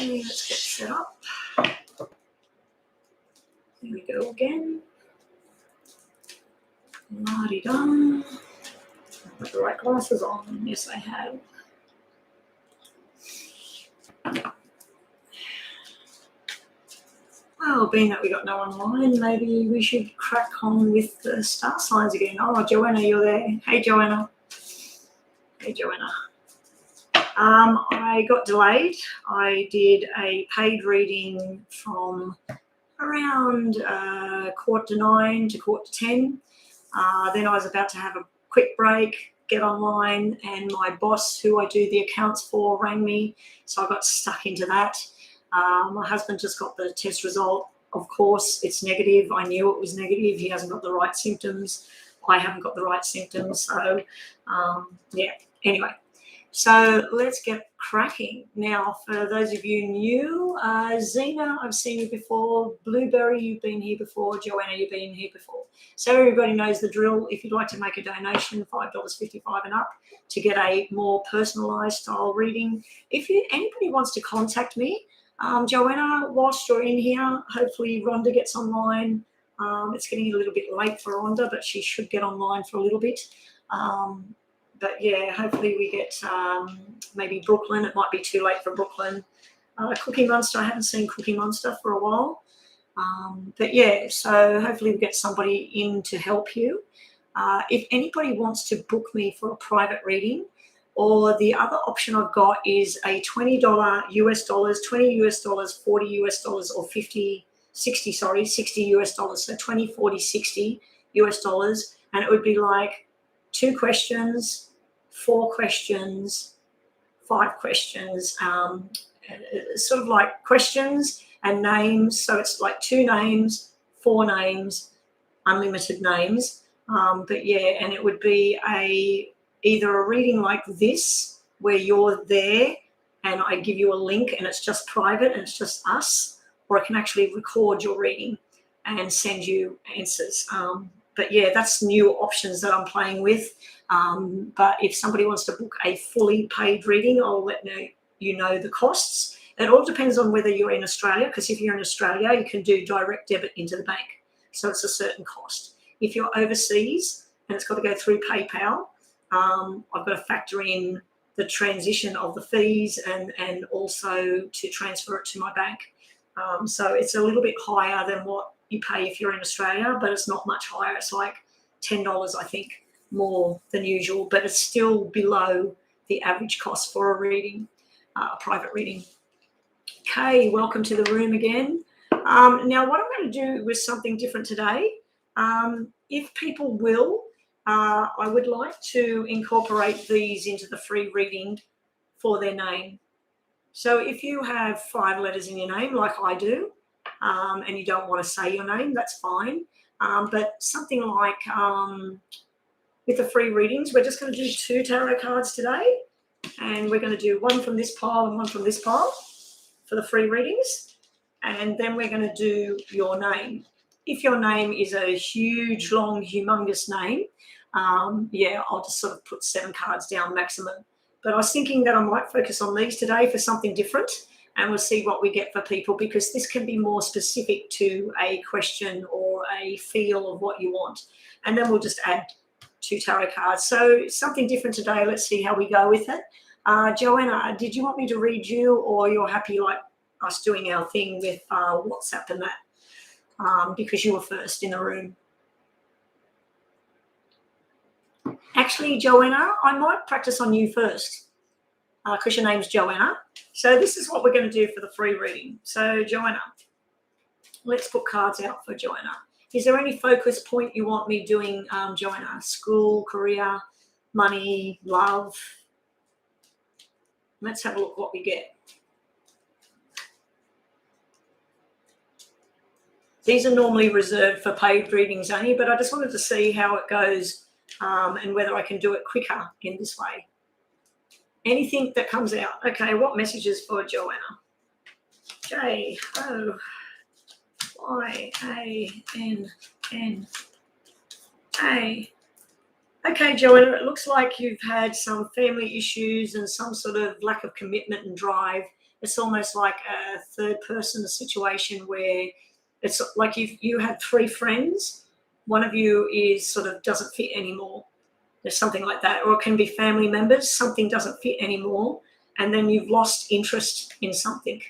Okay, let's get set up. There we go again. La-di-da. I've got the right glasses on. Yes, I have. Well, being that we got no one online, maybe we should crack on with the star signs again. Oh, Joanna, you're there. Hey, Joanna. Hey, Joanna. I got delayed. I did a paid reading from around 8:45 to 10:15. Then I was about to have a quick break, get online, and my boss, who I do the accounts for, rang me, so I got stuck into that. My husband just got the test result. Of course, it's negative. I knew it was negative. He hasn't got the right symptoms. I haven't got the right symptoms. So, yeah, anyway. So let's get cracking. Now, for those of you new, Zena, I've seen you before. Blueberry, you've been here before. Joanna, you've been here before. So everybody knows the drill. If you'd like to make a donation, $5.55 and up to get a more personalised style reading. If anybody wants to contact me, Joanna, whilst you're in here, hopefully Rhonda gets online. It's getting a little bit late for Rhonda, but she should get online for a little bit. But yeah, hopefully we get maybe Brooklyn. It might be too late for Brooklyn. Cookie Monster, I haven't seen Cookie Monster for a while. But yeah, so hopefully we get somebody in to help you. If anybody wants to book me for a private reading, or the other option I've got is a $20 US dollars, $20 US dollars, $40 US dollars, or 60 US dollars. So 20, 40, 60 US dollars. And it would be like 2 questions, 4 questions, 5 questions, sort of like questions and names. So it's like 2 names, 4 names, unlimited names. But yeah, and it would be either a reading like this, where you're there and I give you a link and it's just private and it's just us, or I can actually record your reading and send you answers. But yeah, that's new options that I'm playing with. But if somebody wants to book a fully paid reading, I'll let you know the costs. It all depends on whether you're in Australia, because if you're in Australia, you can do direct debit into the bank. So it's a certain cost. If you're overseas and it's got to go through PayPal, I've got to factor in the transition of the fees and also to transfer it to my bank. So it's a little bit higher than what you pay if you're in Australia, but it's not much higher. It's like $10, I think, more than usual, but it's still below the average cost for a reading, a private reading. Okay, welcome to the room again. Now, what I'm going to do with something different today, if people will, I would like to incorporate these into the free reading for their name. So if you have 5 letters in your name, like I do, and you don't want to say your name, that's fine. But something like with the free readings, we're just going to do 2 tarot cards today. And we're going to do one from this pile and one from this pile for the free readings. And then we're going to do your name. If your name is a huge, long, humongous name, yeah, I'll just sort of put 7 cards down maximum. But I was thinking that I might focus on these today for something different, and we'll see what we get for people, because this can be more specific to a question or a feel of what you want. And then we'll just add 2 tarot cards. So something different today. Let's see how we go with it. Joanna, did you want me to read you, or you're happy like us doing our thing with WhatsApp and that, because you were first in the room? Actually, Joanna, I might practice on you first, because your name's Joanna. So this is what we're going to do for the free reading. So, Joanna, let's put cards out for Joanna. Is there any focus point you want me doing, Joanna? School, career, money, love? Let's have a look what we get. These are normally reserved for paid readings only, but I just wanted to see how it goes. And whether I can do it quicker in this way. Anything that comes out. Okay, what messages for Joanna? J O Y A N N A. Okay, Joanna, it looks like you've had some family issues and some sort of lack of commitment and drive. It's almost like a third person situation where it's like you had three friends, one of you is sort of doesn't fit anymore. There's something like that. Or it can be family members, something doesn't fit anymore, and then you've lost interest in something.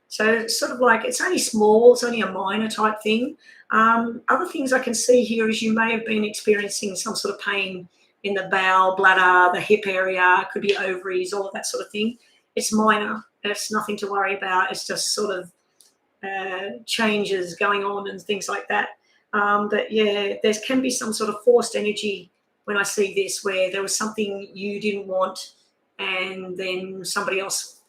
So it's sort of like it's only small, it's only a minor type thing. Other things I can see here is you may have been experiencing some sort of pain in the bowel, bladder, the hip area, could be ovaries, all of that sort of thing. It's minor. It's nothing to worry about. It's just sort of changes going on and things like that. But yeah, there can be some sort of forced energy when I see this, where there was something you didn't want and then somebody else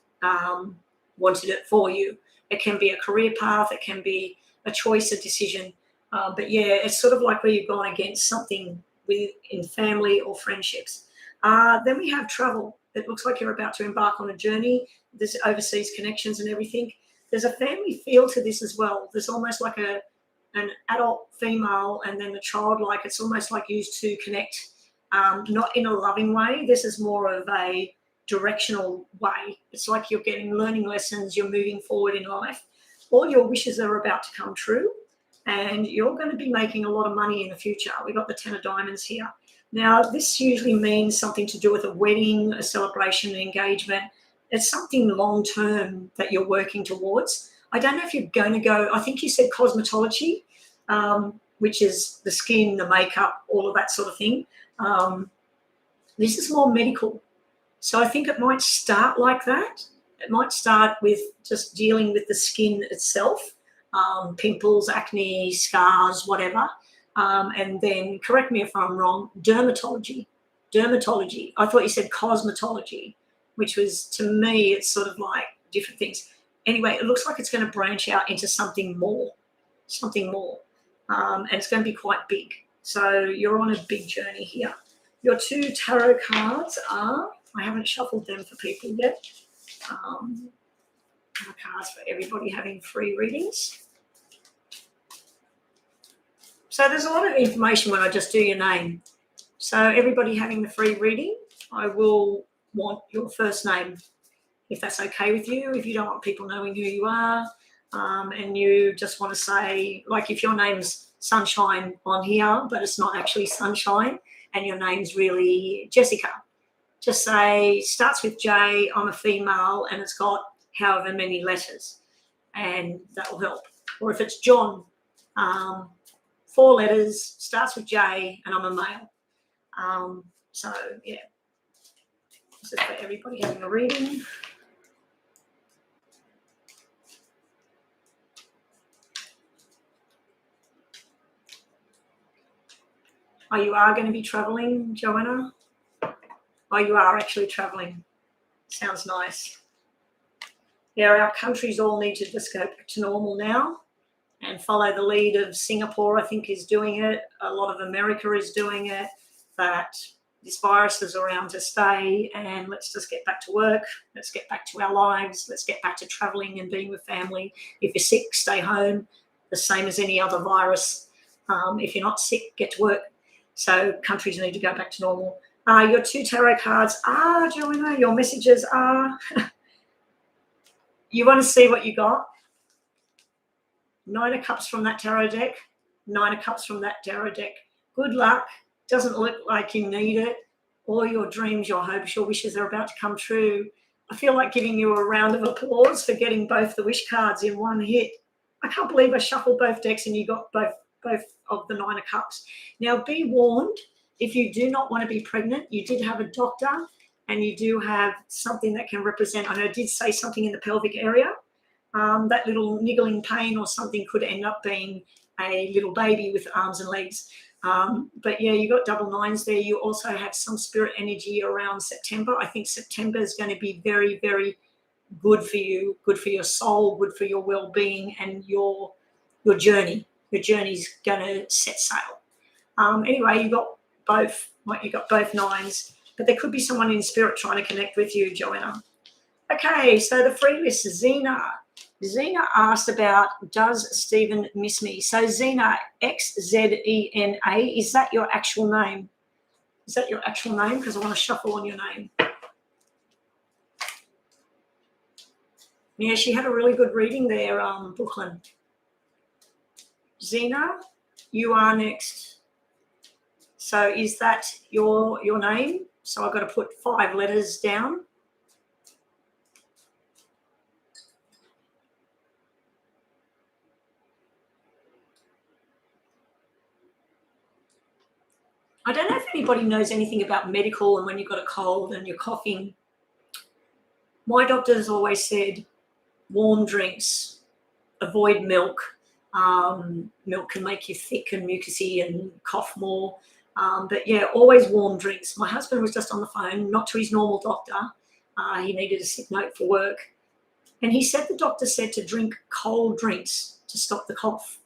wanted it for you. It can be a career path, it can be a choice, a decision. But yeah, it's sort of like where you've gone against something in family or friendships. Then we have travel. It looks like you're about to embark on a journey. There's overseas connections and everything. There's a family feel to this as well. There's almost like an adult female and then the childlike. It's almost like used to connect, not in a loving way. This is more of a directional way. It's like you're getting learning lessons, you're moving forward in life. All your wishes are about to come true and you're going to be making a lot of money in the future. We've got the 10 of diamonds here. Now, this usually means something to do with a wedding, a celebration, an engagement. It's something long-term that you're working towards. I don't know if you're going to go, I think you said cosmetology, which is the skin, the makeup, all of that sort of thing. This is more medical. So I think it might start like that. It might start with just dealing with the skin itself, pimples, acne, scars, whatever. And then, correct me if I'm wrong, dermatology. I thought you said cosmetology, which was, to me, it's sort of like different things. Anyway, it looks like it's going to branch out into something more. And it's going to be quite big. So you're on a big journey here. Your two tarot cards are, I haven't shuffled them for people yet. Cards for everybody having free readings. So there's a lot of information when I just do your name. So everybody having the free reading, I will want your first name, if that's okay with you, if you don't want people knowing who you are, and you just want to say, like if your name's Sunshine on here, but it's not actually Sunshine, and your name's really Jessica, just say, starts with J, I'm a female, and it's got however many letters, and that will help. Or if it's John, 4 letters, starts with J, and I'm a male. So, yeah. This is for everybody having a reading. Oh, you are going to be travelling, Joanna? Oh, you are actually travelling. Sounds nice. Yeah, our countries all need to just go back to normal now and follow the lead of Singapore, I think, is doing it. A lot of America is doing it, that this virus is around to stay, and let's just get back to work. Let's get back to our lives. Let's get back to travelling and being with family. If you're sick, stay home, the same as any other virus. If you're not sick, get to work. So countries need to go back to normal. Your two tarot cards are, Joanna, your messages are, you want to see what you got? 9 of Cups from that tarot deck, 9 of Cups from that tarot deck. Good luck. Doesn't look like you need it. All your dreams, your hopes, your wishes are about to come true. I feel like giving you a round of applause for getting both the wish cards in one hit. I can't believe I shuffled both decks and you got both of the 9 of Cups. Now, be warned, if you do not want to be pregnant, you did have a doctor and you do have something that can represent, I know I did say something in the pelvic area, that little niggling pain or something could end up being a little baby with arms and legs. But yeah, you got double 9s there. You also have some spirit energy around September. I think September is going to be very, very good for you, good for your soul, good for your well-being and your journey. Your journey's going to set sail. Anyway, you got both 9s, but there could be someone in spirit trying to connect with you, Joanna. Okay, so the free list, Zena. Zena asked about, does Stephen miss me? So Zena, Xzena, is that your actual name? Is that your actual name? Because I want to shuffle on your name. Yeah, she had a really good reading there, Brooklyn. Zena, you are next. So is that your name? So I've got to put 5 letters down. I don't know if anybody knows anything about medical and when you've got a cold and you're coughing. My doctor has always said warm drinks, avoid milk. Milk can make you thick and mucousy and cough more. But yeah, always warm drinks. My husband was just on the phone, not to his normal doctor. He needed a sick note for work. And he said the doctor said to drink cold drinks to stop the cough.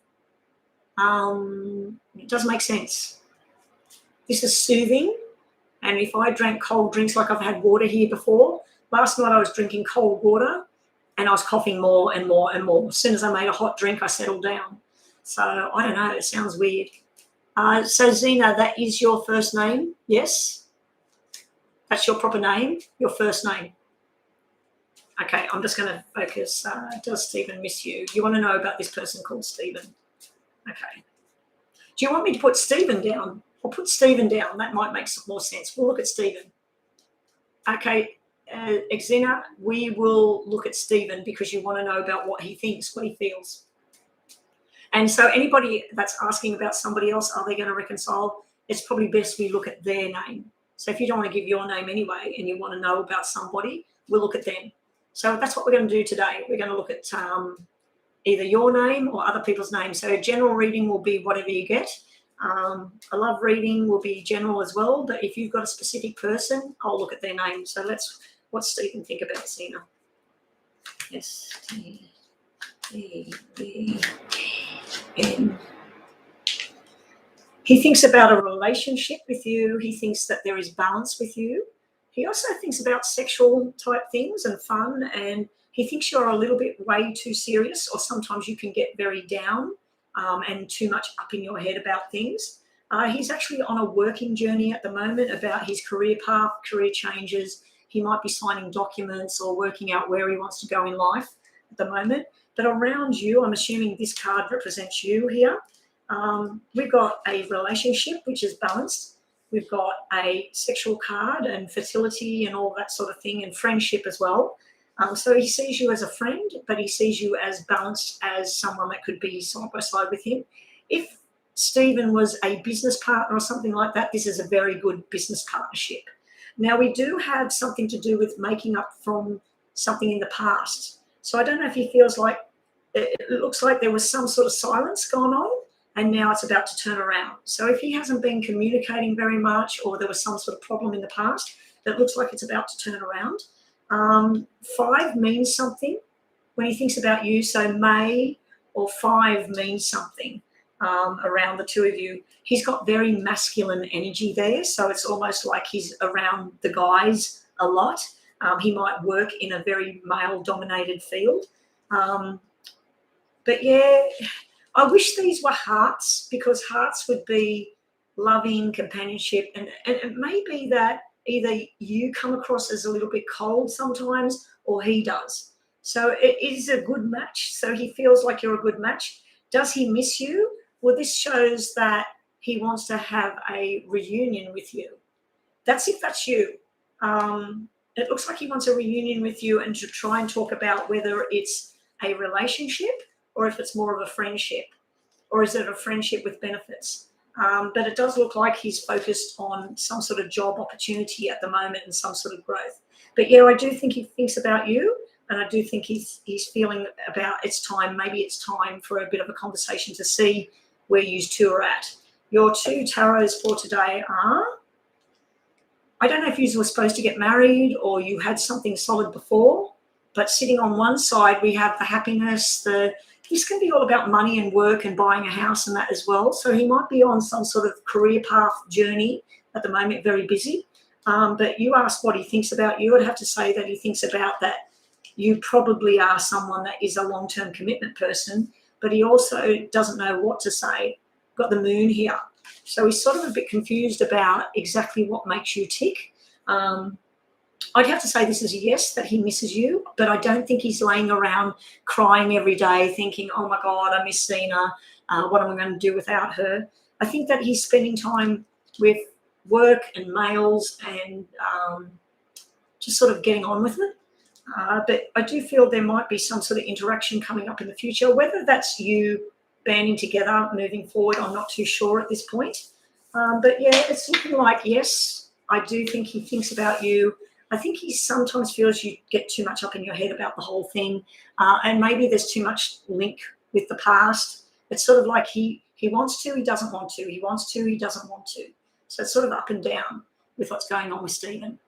It does make sense. This is soothing. And if I drank cold drinks, like I've had water here before, last night I was drinking cold water and I was coughing more and more and more. As soon as I made a hot drink, I settled down. So I don't know, it sounds weird. So Zena, that is your first name, yes? That's your proper name, your first name. Okay, I'm just going to focus. Does Stephen miss you? You want to know about this person called Stephen? Okay. Do you want me to put Stephen down? I'll put Stephen down. That might make some more sense. We'll look at Stephen. Okay, Xena, we will look at Stephen because you want to know about what he thinks, what he feels. And so anybody that's asking about somebody else, are they going to reconcile? It's probably best we look at their name. So if you don't want to give your name anyway and you want to know about somebody, we'll look at them. So that's what we're going to do today. We're going to look at either your name or other people's names. So general reading will be whatever you get. A love reading will be general as well, but if you've got a specific person, I'll look at their name. So what's Stephen think about Zena? S-T-E-V-E-N. He thinks about a relationship with you. He thinks that there is balance with you. He also thinks about sexual type things and fun, and he thinks you're a little bit way too serious, or sometimes you can get very down and too much up in your head about things. He's actually on a working journey at the moment about his career path, career changes. He might be signing documents or working out where he wants to go in life at the moment. But around you, I'm assuming this card represents you here. We've got a relationship which is balanced. We've got a sexual card and fertility and all that sort of thing, and friendship as well. So he sees you as a friend, but he sees you as balanced as someone that could be side by side with him. If Stephen was a business partner or something like that, this is a very good business partnership. Now, we do have something to do with making up from something in the past. So I don't know if he feels like it looks like there was some sort of silence going on and now it's about to turn around. So if he hasn't been communicating very much or there was some sort of problem in the past, that looks like it's about to turn around. 5 means something when he thinks about you. So May or 5 means something around the two of you. He's got very masculine energy there. So it's almost like he's around the guys a lot. He might work in a very male-dominated field. But yeah, I wish these were hearts, because hearts would be loving, companionship, and it may be that either you come across as a little bit cold sometimes or he does. So it is a good match. So he feels like you're a good match. Does he miss you? Well, this shows that he wants to have a reunion with you. That's if that's you. It looks like he wants a reunion with you and to try and talk about whether it's a relationship or if it's more of a friendship, or is it a friendship with benefits? But it does look like he's focused on some sort of job opportunity at the moment and some sort of growth. But yeah, I do think he thinks about you, and I do think he's feeling about maybe it's time for a bit of a conversation to see where you two are at. Your 2 tarots for today are, I don't know if you were supposed to get married or you had something solid before, but sitting on one side, we have the happiness, this can be all about money and work and buying a house and that as well. So he might be on some sort of career path journey at the moment, very busy. But you asked what he thinks about you. I'd have to say that he thinks about that you probably are someone that is a long-term commitment person, but he also doesn't know what to say. Got the moon here. So he's sort of a bit confused about exactly what makes you tick. I'd have to say this is a yes, that he misses you, but I don't think he's laying around crying every day thinking, oh my God, I miss Zena. What am I going to do without her? I think that he's spending time with work and mails and just sort of getting on with it. But I do feel there might be some sort of interaction coming up in the future, whether that's you banding together moving forward. I'm not too sure at this point. But yeah, it's looking like, yes, I do think he thinks about you. I think he sometimes feels you get too much up in your head about the whole thing. And maybe there's too much link with the past. It's sort of like he wants to, he doesn't want to. He wants to, he doesn't want to. So it's sort of up and down with what's going on with Stephen.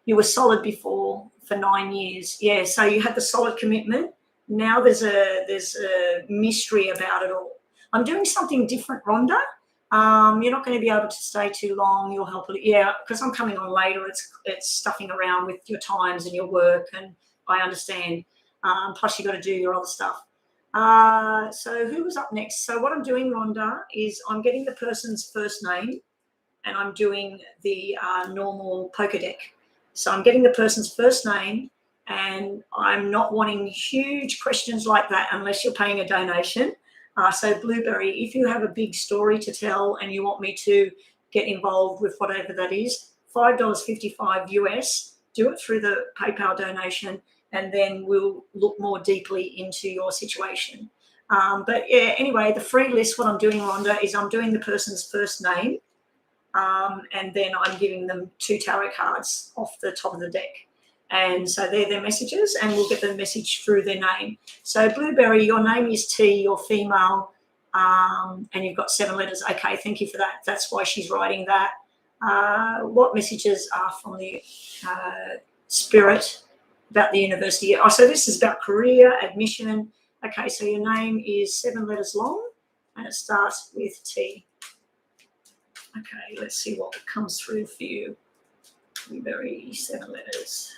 You were solid before for 9 years. Yeah, so you had the solid commitment. Now there's a mystery about it all. I'm doing something different, Rhonda. You're not going to be able to stay too long. You'll help. Yeah, because I'm coming on later. It's stuffing around with your times and your work, and I understand. Plus, you got to do your other stuff. So who was up next? So what I'm doing, Rhonda, is I'm getting the person's first name, and I'm doing the normal poker deck. So I'm getting the person's first name, and I'm not wanting huge questions like that unless you're paying a donation. So Blueberry, if you have a big story to tell and you want me to get involved with whatever that is, $5.55 US, do it through the PayPal donation, and then we'll look more deeply into your situation. But yeah, anyway, the free list, what I'm doing, Rhonda, is I'm doing the person's first name, and then I'm giving them 2 tarot cards off the top of the deck. And so they're their messages, and we'll get the message through their name. So Blueberry, your name is T, you're female, and you've got 7 letters. Okay, thank you for that. That's why she's writing that. What messages are from the spirit about the university? Oh, so this is about career, admission. Okay, so your name is 7 letters long, and it starts with T. Okay, let's see what comes through for you. Blueberry, 7 letters.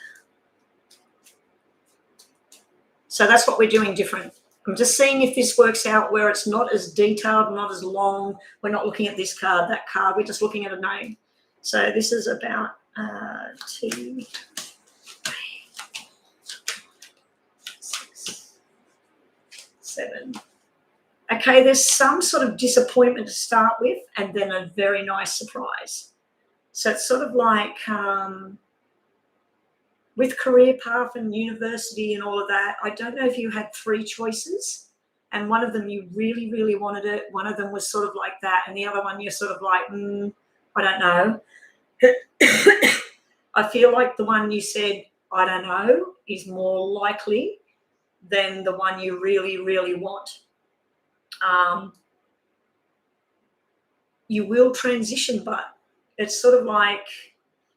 So that's what we're doing different. I'm just seeing if this works out where it's not as detailed, not as long. We're not looking at this card, that card. We're just looking at a name. So this is about T. 6, 7. Okay, there's some sort of disappointment to start with, and then a very nice surprise. So it's sort of like with career path and university and all of that, I don't know if you had 3 choices, and one of them you really, really wanted it. One of them was sort of like that, and the other one you're sort of like, I don't know. I feel like the one you said, I don't know, is more likely than the one you really, really want. You will transition, but it's sort of like,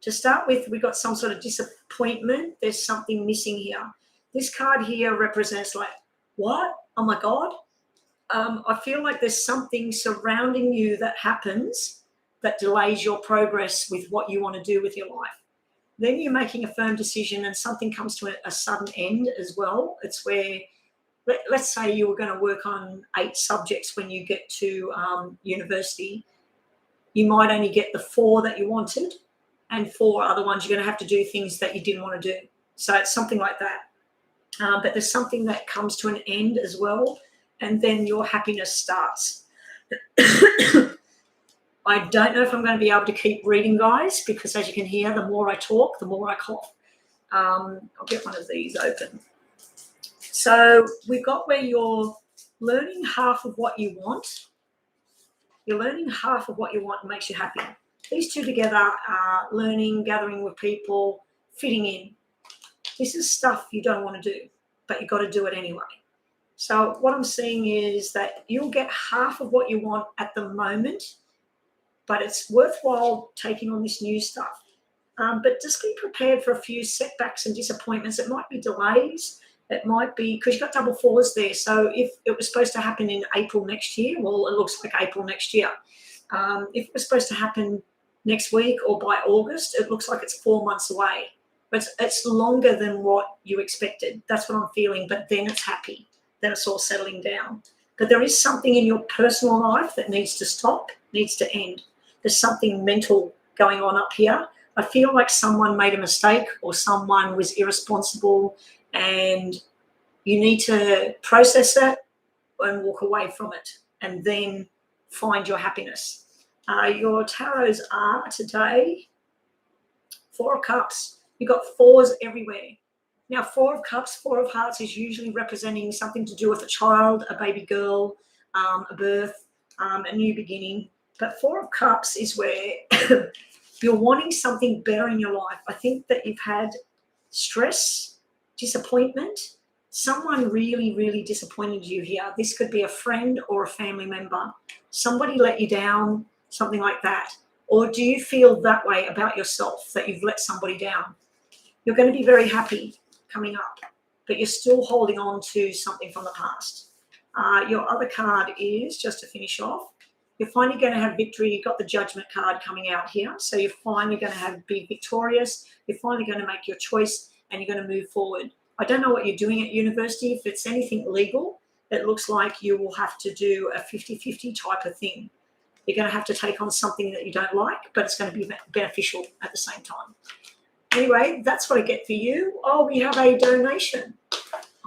to start with, we got some sort of disappointment. There's something missing here. This card here represents like, what? Oh my God. I feel like there's something surrounding you that happens that delays your progress with what you want to do with your life. Then you're making a firm decision and something comes to a sudden end as well. It's where, let's say you were going to work on 8 subjects when you get to university. You might only get the 4 that you wanted, and 4 other ones you're going to have to do things that you didn't want to do. So it's something like that. But there's something that comes to an end as well, and then your happiness starts. I don't know if I'm going to be able to keep reading, guys, because as you can hear, the more I talk, the more I cough. I'll get one of these open. So we've got where you're learning half of what you want. You're learning half of what you want makes you happy. These 2 together are learning, gathering with people, fitting in. This is stuff you don't want to do, but you've got to do it anyway. So what I'm seeing is that you'll get half of what you want at the moment, but it's worthwhile taking on this new stuff. But just be prepared for a few setbacks and disappointments. It might be delays. It might be, because you've got double 4s there. So if it was supposed to happen in April next year, well, it looks like April next year. If it was supposed to happen next week or by August, it looks like it's 4 months away. But it's longer than what you expected. That's what I'm feeling. But then it's happy. Then it's all settling down. But there is something in your personal life that needs to stop, needs to end. There's something mental going on up here. I feel like someone made a mistake or someone was irresponsible, and you need to process it and walk away from it and then find your happiness. Your tarots are today 4 of Cups. You've got 4s everywhere. Now, 4 of Cups, 4 of Hearts is usually representing something to do with a child, a baby girl, a birth, a new beginning. But 4 of Cups is where you're wanting something better in your life. I think that you've had stress, disappointment. Someone really, really disappointed you here. This could be a friend or a family member. Somebody let you down, something like that. Or do you feel that way about yourself, that you've let somebody down? You're going to be very happy coming up, but you're still holding on to something from the past. Your other card is, just to finish off, you're finally going to have victory. You've got the Judgment card coming out here. So you're finally going to be victorious. You're finally going to make your choice and you're going to move forward. I don't know what you're doing at university. If it's anything legal, it looks like you will have to do a 50-50 type of thing. You're going to have to take on something that you don't like, but it's going to be beneficial at the same time. Anyway, that's what I get for you. Oh, we have a donation.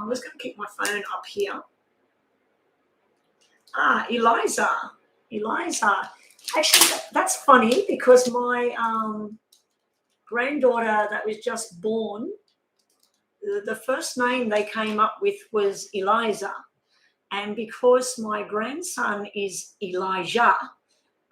I was going to keep my phone up here. Eliza. Actually, that's funny because my granddaughter that was just born, the first name they came up with was Eliza. And because my grandson is Elijah,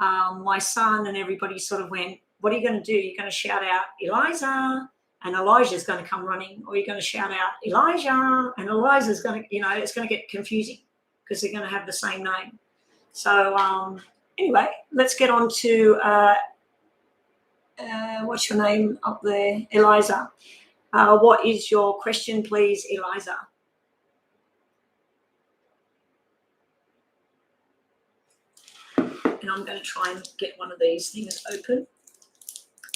my son and everybody sort of went, what are you going to do? You're going to shout out Eliza and Elijah's going to come running, or you're going to shout out Elijah and Eliza's going to, it's going to get confusing because they're going to have the same name. So anyway, let's get on to, what's your name up there? Eliza. What is your question, please, Eliza? And I'm going to try and get one of these things open.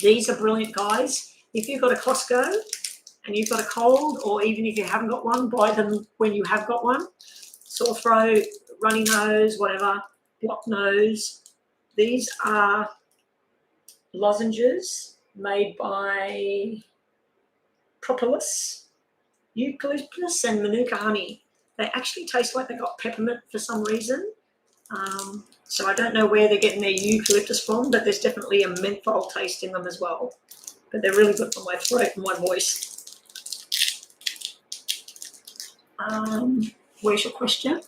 These are brilliant, guys. If you've got a Costco and you've got a cold, or even if you haven't got one, buy them when you have got one. Sore throat, runny nose, whatever, blocked nose. These are lozenges made by Propolis, eucalyptus, and manuka honey. They actually taste like they got peppermint for some reason. So I don't know where they're getting their eucalyptus from, but there's definitely a menthol taste in them as well. But they're really good for my throat and my voice. Where's your question?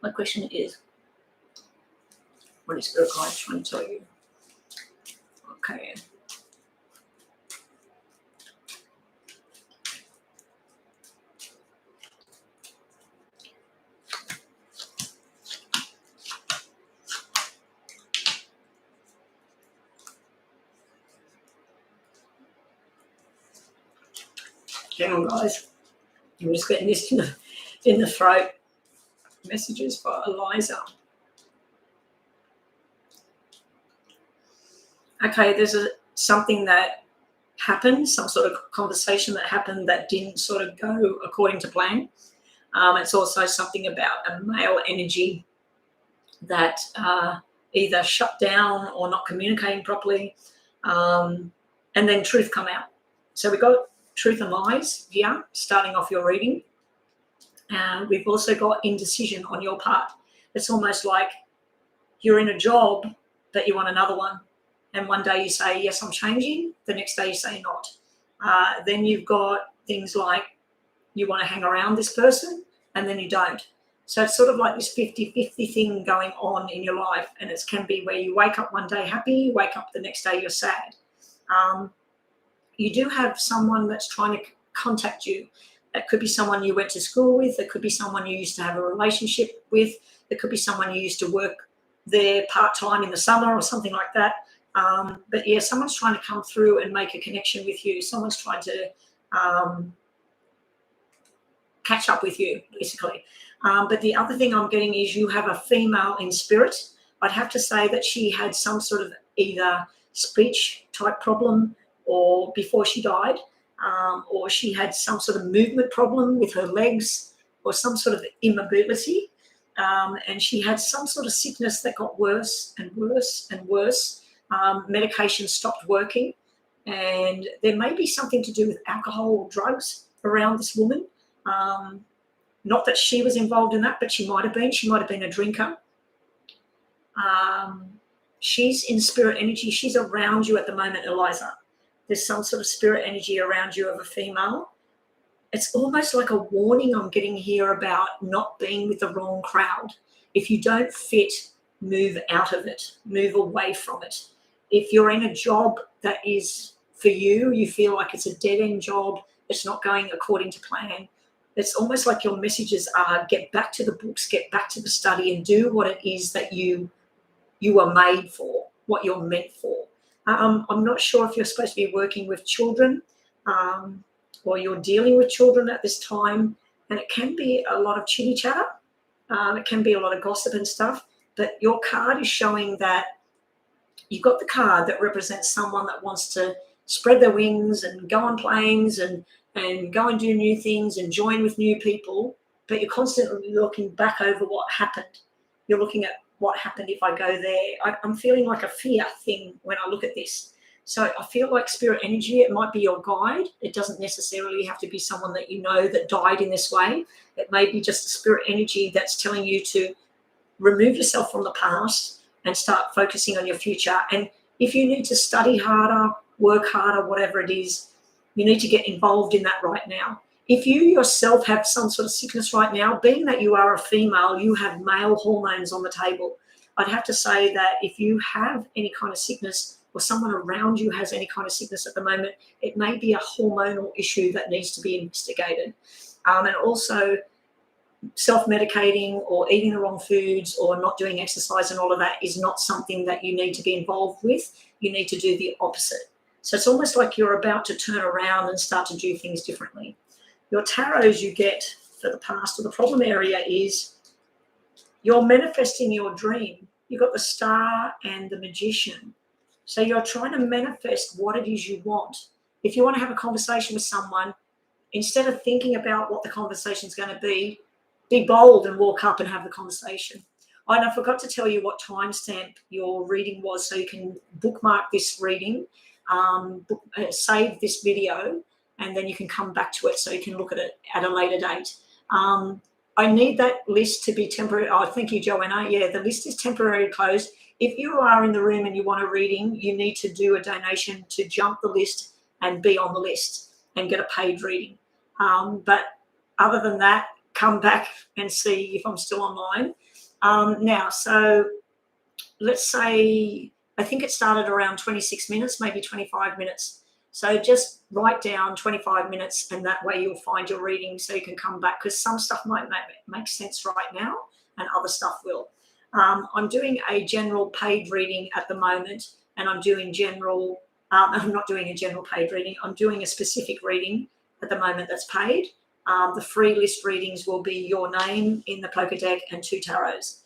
My question is, what is Spirit Guide trying to tell you? Okay. Hang on, guys. I'm just getting this in the throat. Messages for Eliza. Okay, there's something that happened, some sort of conversation that happened that didn't sort of go according to plan. It's also something about a male energy that either shut down or not communicating properly, and then truth come out. So we got truth and lies here, starting off your reading. We've also got indecision on your part. It's almost like you're in a job, but you want another one. And one day you say, yes, I'm changing. The next day you say not. Then you've got things like you want to hang around this person, and then you don't. So it's sort of like this 50-50 thing going on in your life. And it can be where you wake up one day happy, you wake up the next day you're sad. You do have someone that's trying to contact you. That could be someone you went to school with. It could be someone you used to have a relationship with. It could be someone you used to work there part-time in the summer or something like that. But yeah, someone's trying to come through and make a connection with you. Someone's trying to catch up with you, basically. But the other thing I'm getting is you have a female in spirit. I'd have to say that she had some sort of either speech type problem or before she died, or she had some sort of movement problem with her legs or some sort of immobility. and she had some sort of sickness that got worse and worse and worse. Medication stopped working, and there may be something to do with alcohol or drugs around this woman. Not that she was involved in that, but she might have been. She might have been a drinker. She's in spirit energy. She's around you at the moment, Eliza. There's some sort of spirit energy around you of a female. It's almost like a warning I'm getting here about not being with the wrong crowd. If you don't fit, move out of it, move away from it. If you're in a job that is for you, you feel like it's a dead-end job, it's not going according to plan, it's almost like your messages are get back to the books, get back to the study and do what it is that you are made for, what you're meant for. I'm not sure if you're supposed to be working with children, or you're dealing with children at this time, and it can be a lot of chitty chatter. It can be a lot of gossip and stuff, but your card is showing that you've got the card that represents someone that wants to spread their wings and go on planes and go and do new things and join with new people, but you're constantly looking back over what happened. You're looking at what happened if I go there. I'm feeling like a fear thing when I look at this. So I feel like spirit energy, it might be your guide. It doesn't necessarily have to be someone that you know that died in this way. It may be just a spirit energy that's telling you to remove yourself from the past and start focusing on your future. And if you need to study harder, work harder, whatever it is, you need to get involved in that right now. If you yourself have some sort of sickness right now, being that you are a female, you have male hormones on the table. I'd have to say that if you have any kind of sickness, or someone around you has any kind of sickness at the moment, it may be a hormonal issue that needs to be investigated. And also self-medicating or eating the wrong foods or not doing exercise and all of that is not something that you need to be involved with. You need to do the opposite. So it's almost like you're about to turn around and start to do things differently. Your tarots you get for the past or the problem area is you're manifesting your dream. You've got the Star and the Magician. So you're trying to manifest what it is you want. If you want to have a conversation with someone, instead of thinking about what the conversation is going to be bold and walk up and have the conversation. And I forgot to tell you what timestamp your reading was, so you can bookmark this reading, save this video, and then you can come back to it so you can look at it at a later date. I need that list to be temporary. Oh, thank you, Joanna. Yeah, the list is temporarily closed. If you are in the room and you want a reading, you need to do a donation to jump the list and be on the list and get a paid reading. But other than that, come back and see if I'm still online. Now, so let's say, I think it started around 26 minutes, maybe 25 minutes. So just write down 25 minutes, and that way you'll find your reading so you can come back, because some stuff might make sense right now and other stuff will. I'm doing a general paid reading at the moment, and I'm doing general, I'm not doing a general paid reading, I'm doing a specific reading at the moment that's paid. The free list readings will be your name in the poker deck and 2 tarots.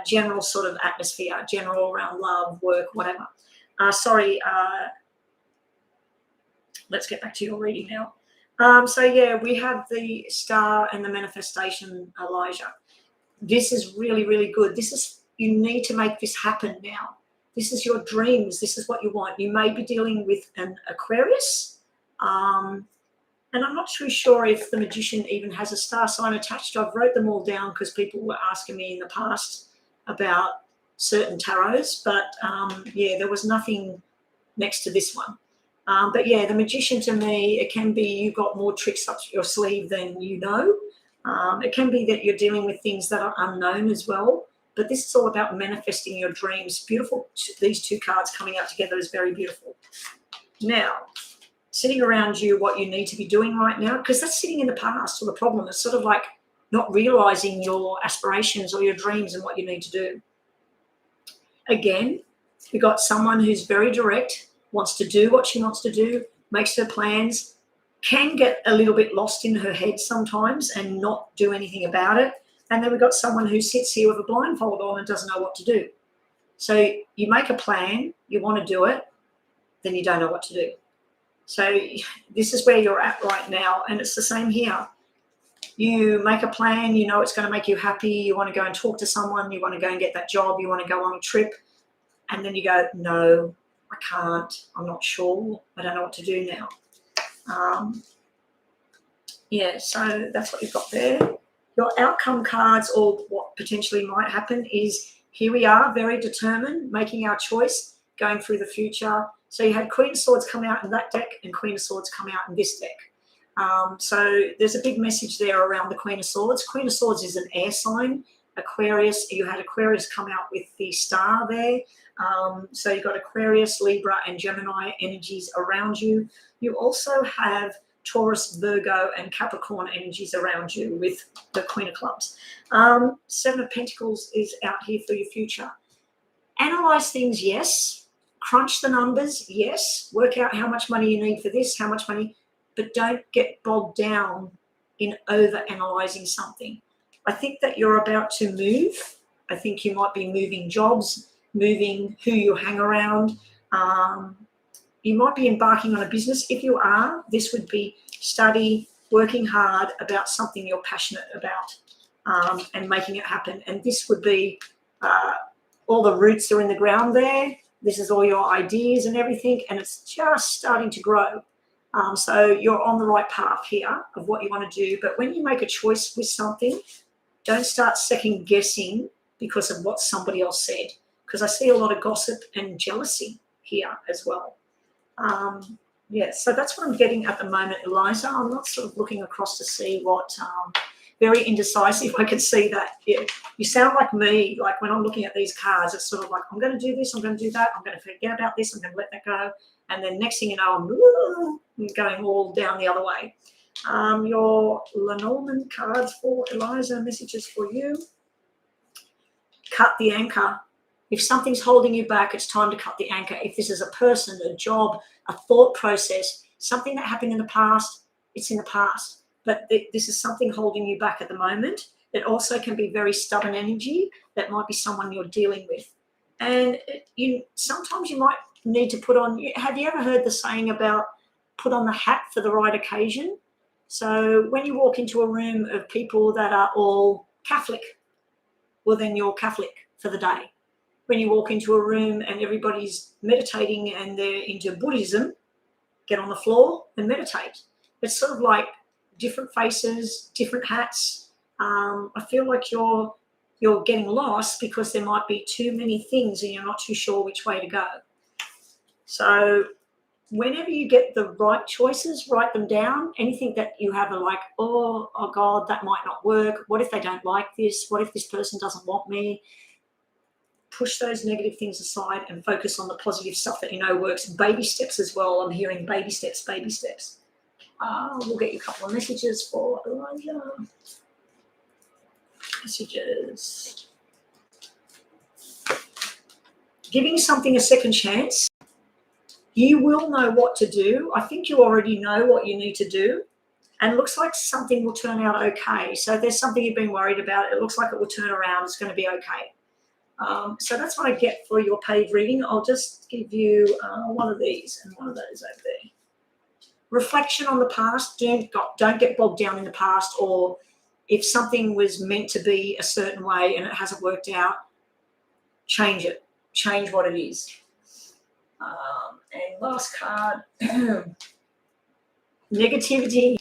General sort of atmosphere, general around love, work, whatever. Let's get back to your reading now. So yeah, we have the Star and the Manifestation, Elijah. This is really, really good. You need to make this happen now. This is your dreams. This is what you want. You may be dealing with an Aquarius. And I'm not too sure if the Magician even has a star sign attached. I've wrote them all down because people were asking me in the past about certain tarots. But yeah, there was nothing next to this one. But yeah, the Magician, to me, it can be you've got more tricks up your sleeve than you know. It can be that you're dealing with things that are unknown as well. But this is all about manifesting your dreams. Beautiful. These 2 cards coming out together is very beautiful. Now, sitting around you, what you need to be doing right now, because that's sitting in the past or the problem. It's sort of like not realizing your aspirations or your dreams and what you need to do. Again, we got someone who's very direct, wants to do what she wants to do, makes her plans, can get a little bit lost in her head sometimes and not do anything about it. And then we've got someone who sits here with a blindfold on and doesn't know what to do. So you make a plan, you want to do it, then you don't know what to do. So this is where you're at right now, and it's the same here. You make a plan, you know it's going to make you happy, you want to go and talk to someone, you want to go and get that job, you want to go on a trip, and then you go, no, I can't, I'm not sure, I don't know what to do now. Yeah, so that's what you've got there. Your outcome cards, or what potentially might happen, is here we are, very determined, making our choice, going through the future. So you had Queen of Swords come out in that deck and Queen of Swords come out in this deck. So there's a big message there around the Queen of Swords. Queen of Swords is an air sign, Aquarius. You had Aquarius come out with the star there. So you've got Aquarius, Libra, and Gemini energies around you. You also have Taurus, Virgo, and Capricorn energies around you with the Queen of Clubs. Seven of Pentacles is out here for your future. Analyze things, yes. Crunch the numbers, yes. Work out how much money you need for this, how much money, but don't get bogged down in over-analyzing something. I think that you're about to move. I think you might be moving jobs, moving who you hang around. You might be embarking on a business. If you are, this would be study, working hard about something you're passionate about, and making it happen. And this would be all the roots are in the ground there. This is all your ideas and everything, and it's just starting to grow. So you're on the right path here of what you want to do. But when you make a choice with something, don't start second guessing because of what somebody else said, because I see a lot of gossip and jealousy here as well. Yeah, so that's what I'm getting at the moment, Eliza. I'm not sort of looking across to see what, very indecisive. I can see that. Yeah, you sound like me, like when I'm looking at these cards, it's sort of like, I'm going to do this, I'm going to do that, I'm going to forget about this, I'm going to let that go. And then next thing you know, I'm going all down the other way. Your Lenormand cards for Eliza, messages for you. Cut the anchor. If something's holding you back, it's time to cut the anchor. If this is a person, a job, a thought process, something that happened in the past, it's in the past. But this is something holding you back at the moment. It also can be very stubborn energy. That might be someone you're dealing with. And sometimes you might need to put on, have you ever heard the saying about put on the hat for the right occasion? So when you walk into a room of people that are all Catholic, well, then you're Catholic for the day. When you walk into a room and everybody's meditating and they're into Buddhism, get on the floor and meditate. It's sort of like different faces, different hats. I feel like you're getting lost because there might be too many things and you're not too sure which way to go. So whenever you get the right choices, write them down. Anything that you have are like, oh God, that might not work. What if they don't like this? What if this person doesn't want me? Push those negative things aside and focus on the positive stuff that you know works. Baby steps as well. I'm hearing baby steps, baby steps. We'll get you a couple of messages for Elijah. Messages. Giving something a second chance. You will know what to do. I think you already know what you need to do. And it looks like something will turn out okay. So if there's something you've been worried about, it looks like it will turn around. It's going to be okay. So that's what I get for your paid reading. I'll just give you one of these and one of those over there. Reflection on the past. Don't get bogged down in the past, or if something was meant to be a certain way and it hasn't worked out, change it. Change what it is. And last card, negativity.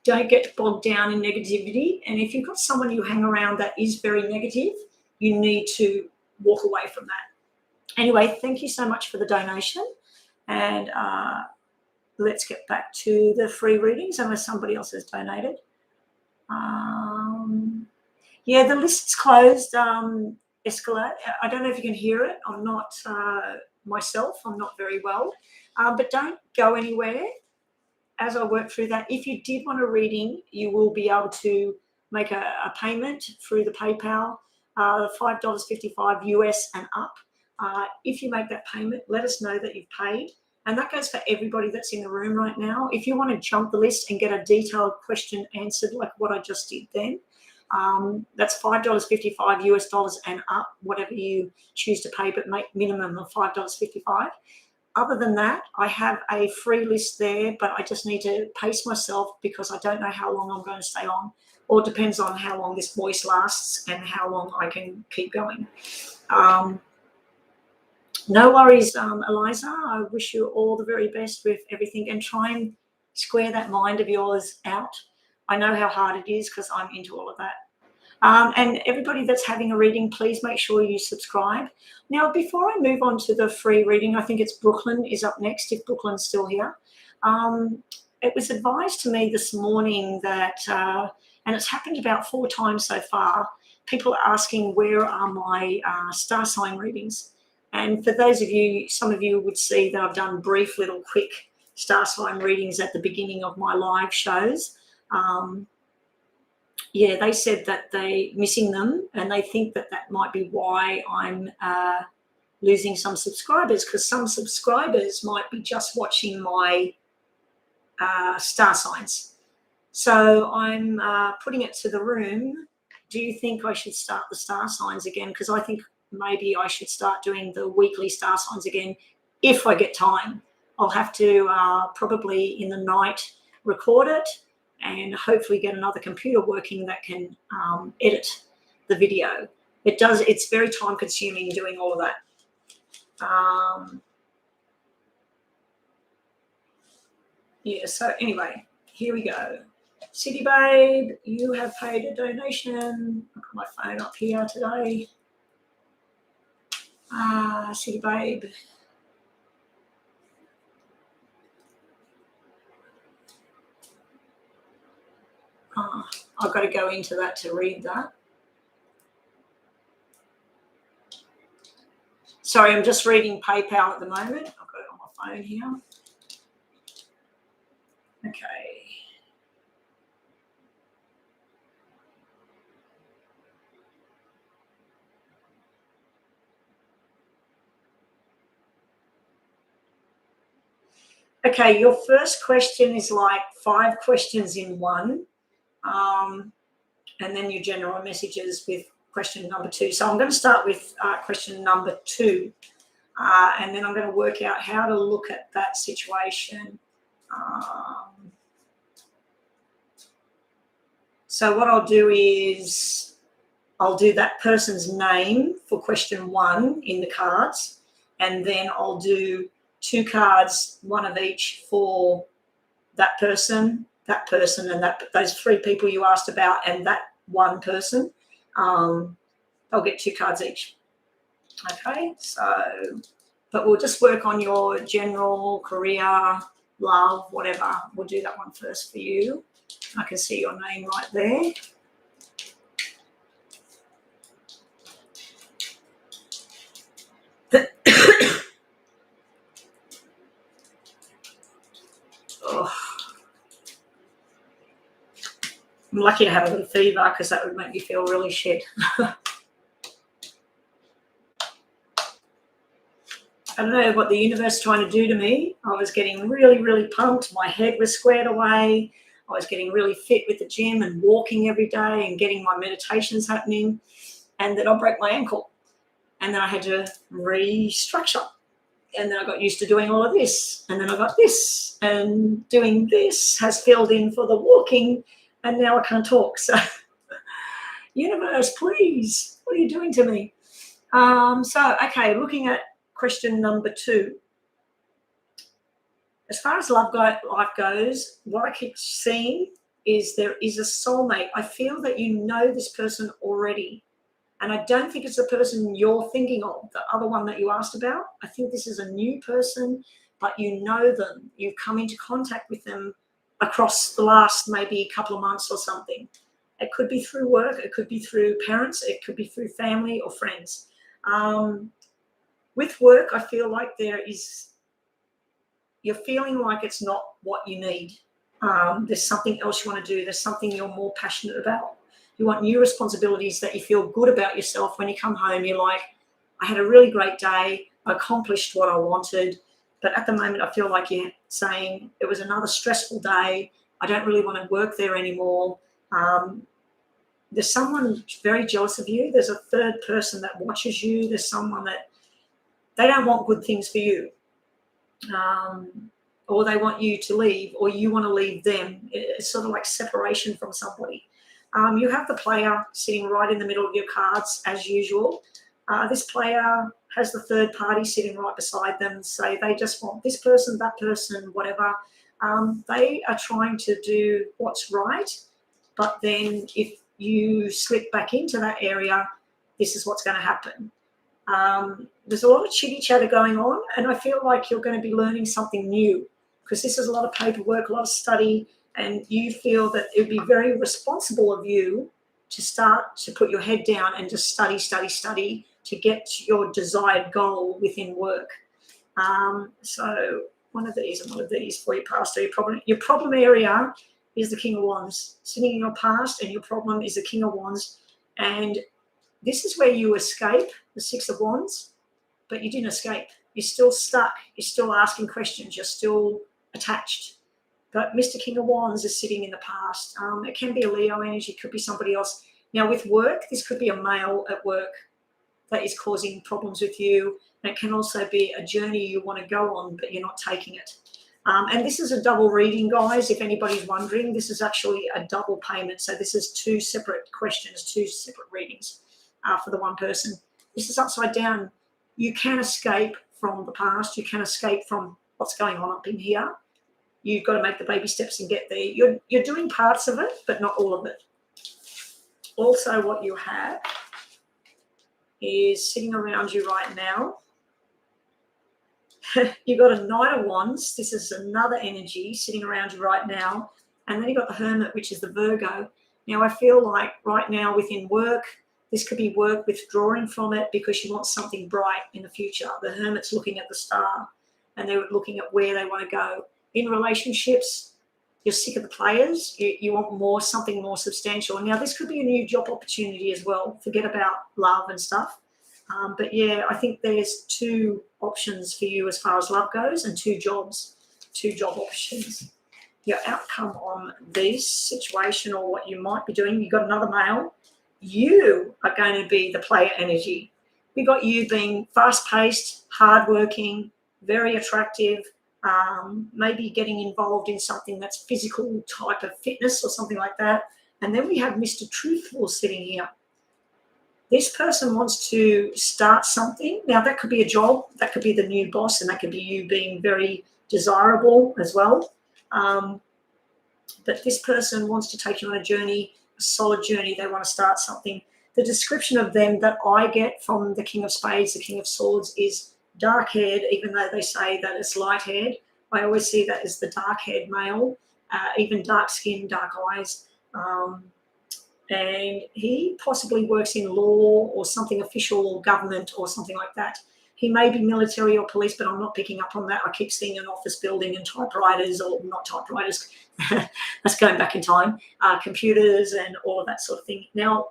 Don't get bogged down in negativity. And if you've got someone you hang around that is very negative, you need to walk away from that. Anyway, thank you so much for the donation. And let's get back to the free readings unless somebody else has donated. Yeah, the list's closed. Escalate. I don't know if you can hear it. I'm not myself. I'm not very well. But don't go anywhere as I work through that. If you did want a reading, you will be able to make a payment through the PayPal, $5.55 US and up. If you make that payment, let us know that you've paid. And that goes for everybody that's in the room right now. If you want to jump the list and get a detailed question answered like what I just did then, that's $5.55 US dollars and up, whatever you choose to pay, but make minimum of $5.55. other than that, I have a free list there, but I just need to pace myself because I don't know how long I'm going to stay on. Or it depends on how long this voice lasts and how long I can keep going. No worries, Eliza. I wish you all the very best with everything, and try and square that mind of yours out. I know how hard it is because I'm into all of that. And everybody that's having a reading, please make sure you subscribe. Now, before I move on to the free reading, I think it's Brooklyn is up next, if Brooklyn's still here. It was advised to me this morning that, and it's happened about 4 times so far, people are asking where are my star sign readings. And for those of you, some of you would see that I've done brief little quick star sign readings at the beginning of my live shows. Yeah, they said that they're missing them, and they think that that might be why I'm losing some subscribers, because some subscribers might be just watching my star signs. So I'm putting it to the room. Do you think I should start the star signs again? Because I think maybe I should start doing the weekly star signs again if I get time. I'll have to probably in the night record it and hopefully get another computer working that can edit the video. It's very time consuming doing all of that. Yeah, so anyway, here we go. City Babe, you have paid a donation. I've got my phone up here today. City Babe. I've got to go into that to read that. Sorry, I'm just reading PayPal at the moment. I've got it on my phone here. Okay. Okay, your first question is like 5 questions in one. And then your general messages with question number 2. So I'm going to start with question number 2. And then I'm going to work out how to look at that situation. So what I'll do is I'll do that person's name for question 1 in the cards. And then I'll do 2 cards, 1 of each for that person, and those 3 people you asked about, and that 1 person. They'll get 2 cards each. Okay, so, but we'll just work on your general career, love, whatever. We'll do that one first for you. I can see your name right there. Oh. I'm lucky to have a little fever because that would make me feel really shit. I don't know what the universe is trying to do to me. I was getting really, really pumped. My head was squared away. I was getting really fit with the gym and walking every day and getting my meditations happening. And then I broke my ankle. And then I had to restructure. And then I got used to doing all of this. And then I got this. And doing this has filled in for the walking. And now I can't talk. So, universe, please, what are you doing to me? Okay, looking at question number 2. As far as life goes, what I keep seeing is there is a soulmate. I feel that you know this person already. And I don't think it's the person you're thinking of, the other one that you asked about. I think this is a new person, but you know them. You've come into contact with them across the last maybe couple of months or something. It could be through work. It could be through parents. It could be through family or friends. With work, I feel like you're feeling like it's not what you need. There's something else you want to do. There's something you're more passionate about. You want new responsibilities that you feel good about yourself. When you come home, you're like, I had a really great day. I accomplished what I wanted. But at the moment, I feel like you're saying it was another stressful day. I don't really want to work there anymore. There's someone very jealous of you. There's a third person that watches you. There's someone that they don't want good things for you. or they want you to leave, or you want to leave them. It's sort of like separation from somebody. You have the player sitting right in the middle of your cards as usual. This player has the third party sitting right beside them. Say they just want this person, that person, whatever. They are trying to do what's right, but then if you slip back into that area, this is what's going to happen. There's a lot of chitty chatter going on, and I feel like you're going to be learning something new, because this is a lot of paperwork, a lot of study, and you feel that it would be very responsible of you to start to put your head down and just study to get to your desired goal within work. So one of these and one of these for your past or your problem. Your problem area is the King of Wands. Sitting in your past, and your problem is the King of Wands. And this is where you escape, the Six of Wands, but you didn't escape. You're still stuck. You're still asking questions. You're still attached. But Mr. King of Wands is sitting in the past. It can be a Leo energy. It could be somebody else. Now, with work, this could be a male at work that is causing problems with you. And it can also be a journey you want to go on, but you're not taking it. And this is a double reading, guys. If anybody's wondering, this is actually a double payment. So this is two separate questions, two separate readings for the one person. This is upside down. You can escape from the past. You can escape from what's going on up in here. You've got to make the baby steps and get there. You're doing parts of it, but not all of it. Also, what you have is sitting around you right now. You've got a Knight of Wands. This is another energy sitting around you right now. And then you've got the Hermit, which is the Virgo. Now, I feel like right now within work, this could be work withdrawing from it because you want something bright in the future. The Hermit's looking at the star, and they're looking at where they want to go. In relationships, you're sick of the players. You want something more substantial. Now, this could be a new job opportunity as well. Forget about love and stuff. But yeah, I think there's two options for you as far as love goes, and two job options. Your outcome on this situation, or what you might be doing, you've got another male. You are going to be the player energy. We've got you being fast-paced, hardworking, very attractive, maybe getting involved in something that's physical type of fitness or something like that. And then we have Mr. Truthful sitting here. This person wants to start something. Now, that could be a job. That could be the new boss, and that could be you being very desirable as well. But this person wants to take you on a journey, a solid journey. They want to start something. The description of them that I get from the King of Spades, the King of Swords, is dark-haired, even though they say that it's light-haired. I always see that as the dark-haired male, even dark skin, dark eyes. And he possibly works in law or something official or government or something like that. He may be military or police, but I'm not picking up on that. I keep seeing an office building and typewriters, or not typewriters, that's going back in time, computers and all of that sort of thing. Now,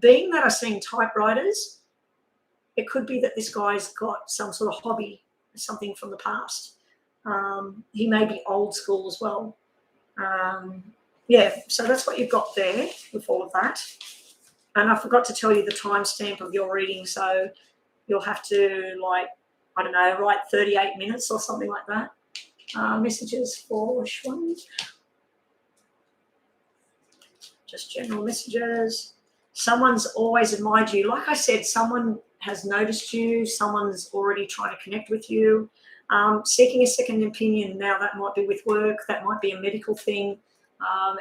being that I'm seeing typewriters, it could be that this guy's got some sort of hobby, something from the past. He may be old school as well. Yeah, so that's what you've got there with all of that. And I forgot to tell you the timestamp of your reading, so you'll have to, like, I don't know, write 38 minutes or something like that. Messages for Shwan. Just general messages. Someone's always admired you. Like I said, someone has noticed you. Someone's already trying to connect with you. Seeking a second opinion. Now, that might be with work. That might be a medical thing.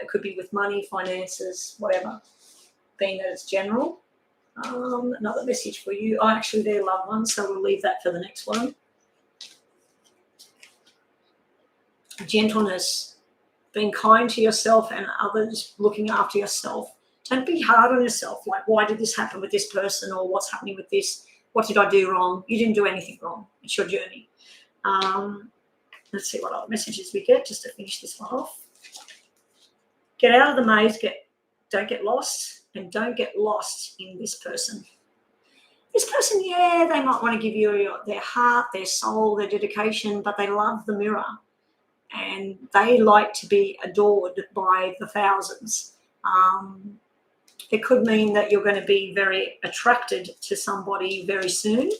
It could be with money, finances, whatever, being that it's general. Another message for you. Oh, actually, they're loved ones, so we'll leave that for the next one. Gentleness, being kind to yourself and others, looking after yourself. Don't be hard on yourself, like, why did this happen with this person, or what's happening with this? What did I do wrong? You didn't do anything wrong. It's your journey. Let's see what other messages we get just to finish this one off. Get out of the maze, don't get lost, and don't get lost in this person. This person, yeah, they might want to give you their heart, their soul, their dedication, but they love the mirror, and they like to be adored by the thousands. It could mean that you're going to be very attracted to somebody very soon.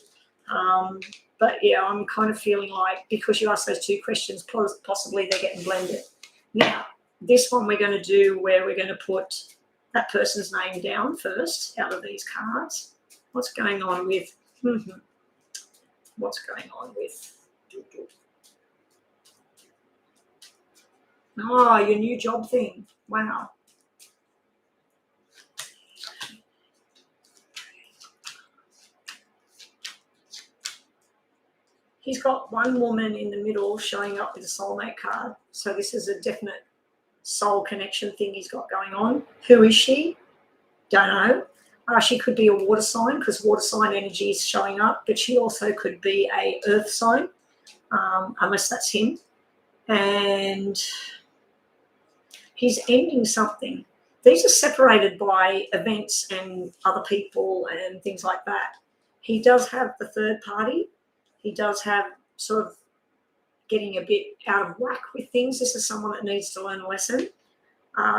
But yeah, I'm kind of feeling like because you asked those two questions, possibly they're getting blended. Now, this one we're going to do where we're going to put that person's name down first out of these cards. What's going on with, what's going on with, oh, your new job thing. Wow. He's got one woman in the middle showing up with a soulmate card. So this is a definite soul connection thing he's got going on. Who is she? Don't know. She could be a water sign because water sign energy is showing up, but she also could be a earth sign, unless that's him. And he's ending something. These are separated by events and other people and things like that. He does have the third party. He does have sort of getting a bit out of whack with things. This is someone that needs to learn a lesson.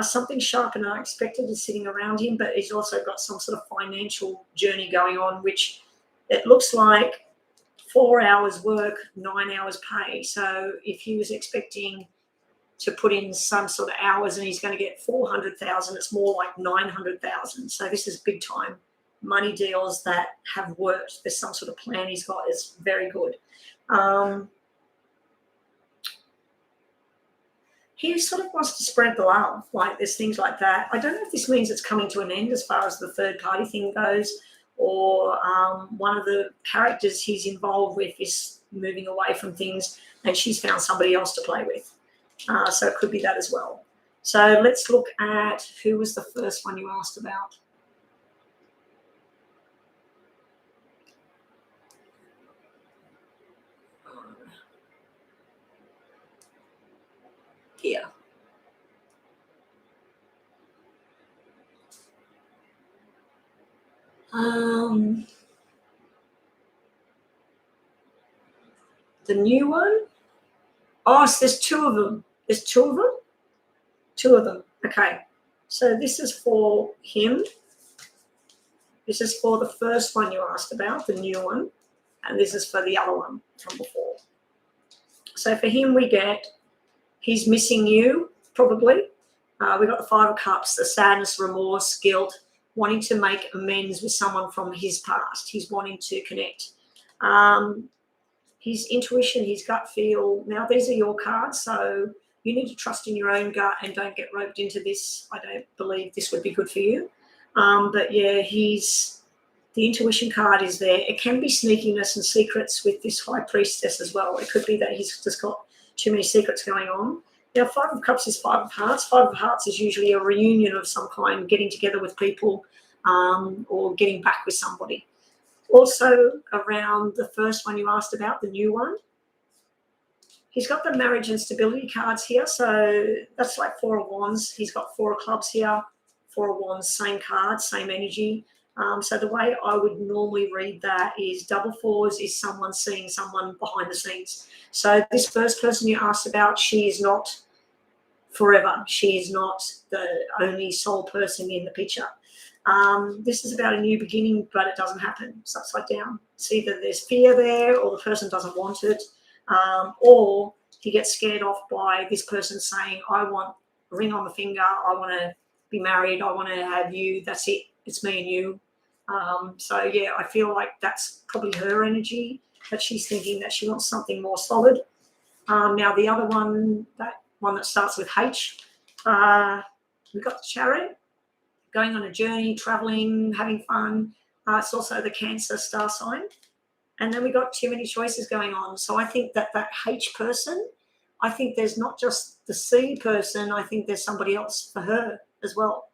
Something sharp and unexpected is sitting around him, but he's also got some sort of financial journey going on, which it looks like 4 hours work, 9 hours pay. So if he was expecting to put in some sort of hours and he's going to get 400,000, it's more like 900,000. So this is big time money deals that have worked. There's some sort of plan he's got. It's very good. He sort of wants to spread the love, like there's things like that. I don't know if this means it's coming to an end as far as the third party thing goes, or one of the characters he's involved with is moving away from things and she's found somebody else to play with. So it could be that as well. So let's look at who was the first one you asked about. Here. The new one. Oh, so there's two of them. There's two of them? Two of them. Okay. So this is for him. This is for the first one you asked about, the new one. And this is for the other one from before. So for him, we get he's missing you, probably. We got the Five of Cups, the sadness, remorse, guilt, wanting to make amends with someone from his past. He's wanting to connect. His intuition, his gut feel. Now, these are your cards, so you need to trust in your own gut and don't get roped into this. I don't believe this would be good for you. But yeah, the intuition card is there. It can be sneakiness and secrets with this High Priestess as well. It could be that he's just got too many secrets going on. Now, Five of Cups is Five of Hearts. Five of Hearts is usually a reunion of some kind, getting together with people or getting back with somebody. Also, around the first one you asked about, the new one, he's got the marriage and stability cards here. So that's like Four of Wands. He's got Four of Clubs here, Four of Wands, same card, same energy. So the way I would normally read that is double fours is someone seeing someone behind the scenes. So this first person you asked about, she is not forever. She is not the only sole person in the picture. This is about a new beginning, but it doesn't happen. It's upside down. It's either there's fear there or the person doesn't want it, or he gets scared off by this person saying, I want a ring on the finger, I want to be married, I want to have you, that's it, it's me and you. So yeah, I feel like that's probably her energy, that she's thinking that she wants something more solid. Now the other one, that one that starts with H, we've got the Chariot, going on a journey, traveling, having fun. It's also the Cancer star sign. And then we got too many choices going on. So I think that H person, I think there's not just the C person, I think there's somebody else for her as well.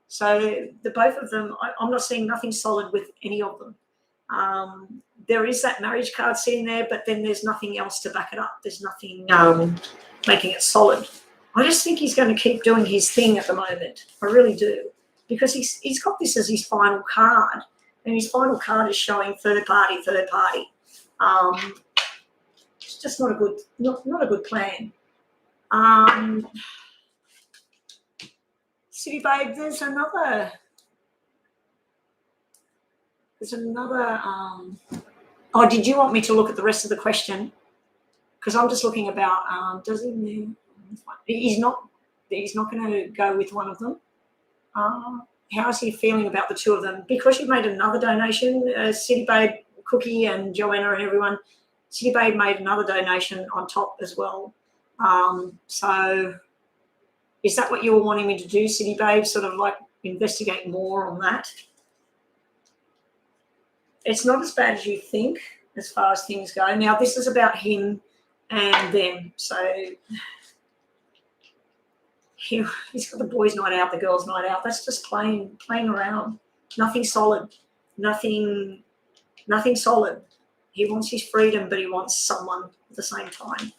So the both of them, I'm not seeing nothing solid with any of them. There is that marriage card sitting there, but then there's nothing else to back it up. There's nothing making it solid. I just think he's going to keep doing his thing at the moment. I really do. Because he's got this as his final card. And his final card is showing third party. It's just not a good plan. City Babe, there's another Oh, did you want me to look at the rest of the question? Because I'm just looking about, does he? He's not going to go with one of them. How is he feeling about the two of them? Because you've made another donation, City Babe, Cookie and Joanna and everyone, City Babe made another donation on top as well. So is that what you were wanting me to do, City Babe, sort of like investigate more on that? It's not as bad as you think as far as things go. Now, this is about him and them. So he's got the boys' night out, the girls' night out. That's just playing around. Nothing solid. Nothing solid. He wants his freedom, but he wants someone at the same time.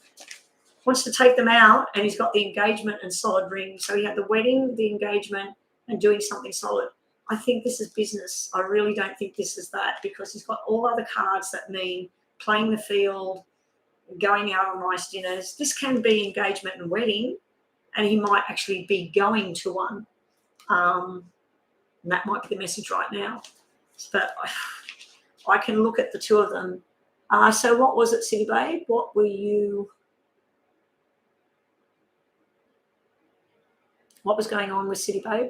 Wants to take them out, and he's got the engagement and solid ring. So he had the wedding, the engagement, and doing something solid. I think this is business. I really don't think this is that, because he's got all other cards that mean playing the field, going out on nice dinners. This can be engagement and wedding, and he might actually be going to one. And that might be the message right now. But I can look at the two of them. So what was it, City Babe? What was going on with City Babe?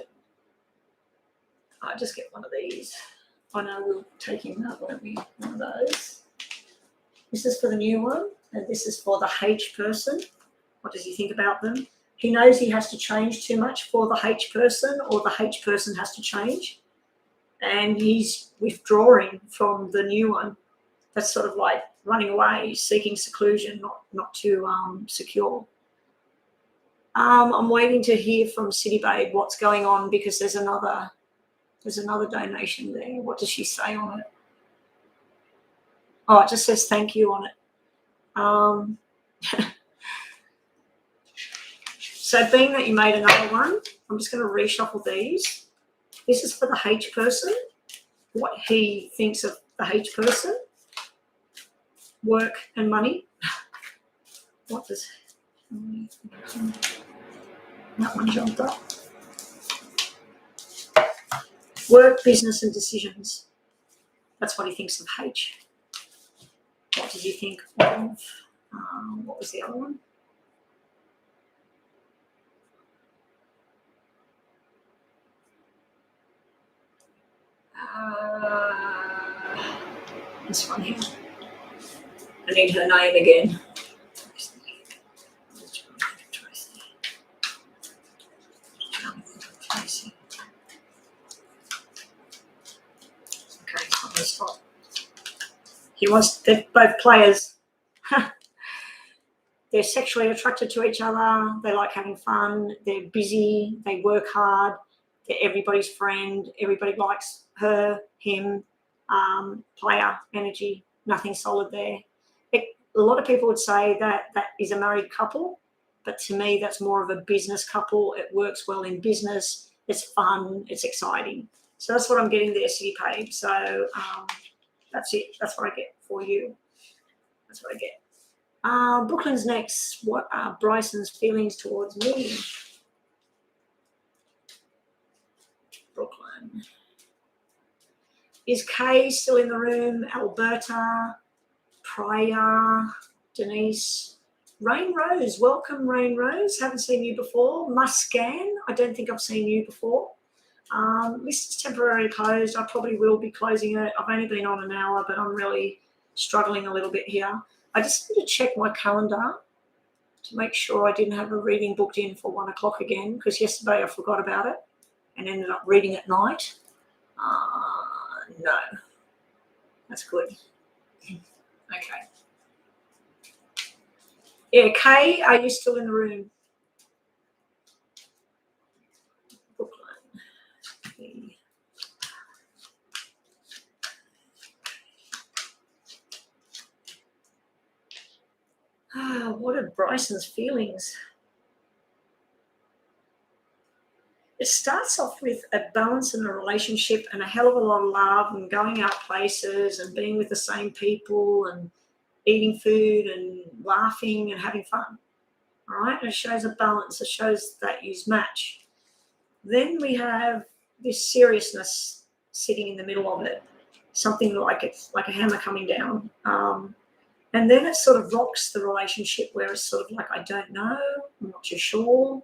I'll just get one of these. I know we're taking that, won't we? One of those. This is for the new one, and this is for the H person. What does he think about them? He knows he has to change too much for the H person, or the H person has to change. And he's withdrawing from the new one. That's sort of like running away, seeking seclusion, not too secure. I'm waiting to hear from City Babe what's going on, because there's another donation there. What does she say on it? Oh, it just says thank you on it. So being that you made another one, I'm just going to reshuffle these. This is for the H person, what he thinks of the H person, work and money. What does that one jumped up? Work, business and decisions. That's what he thinks of H. What did you think of, what was the other one? This one here. I need her name again. Okay, on the spot. They're both players. They're sexually attracted to each other. They like having fun. They're busy. They work hard. They're everybody's friend. Everybody likes her, him. Player energy. Nothing solid there. A lot of people would say that is a married couple, but to me, that's more of a business couple. It works well in business. It's fun. It's exciting. So that's what I'm getting there, City Babe. So that's it. That's what I get for you. That's what I get. Brooklyn's next. What are Bryson's feelings towards me? Brooklyn. Is Kay still in the room? Alberta, Priya, Denise, Rain Rose. Welcome, Rain Rose. Haven't seen you before. Muscan. I don't think I've seen you before. List is temporarily closed. I probably will be closing it. I've only been on an hour, but I'm really struggling a little bit here. I just need to check my calendar to make sure I didn't have a reading booked in for 1 o'clock again, because yesterday I forgot about it and ended up reading at night. No. That's good. Okay. Yeah, Kay, are you still in the room? Brooklyn. What are Bryson's feelings? It starts off with a balance in a relationship and a hell of a lot of love and going out places and being with the same people and eating food and laughing and having fun. All right, and it shows a balance. It shows that you match. Then we have this seriousness sitting in the middle of it. something like it's like a hammer coming down. And then it sort of rocks the relationship where it's sort of like, I don't know, I'm not too sure.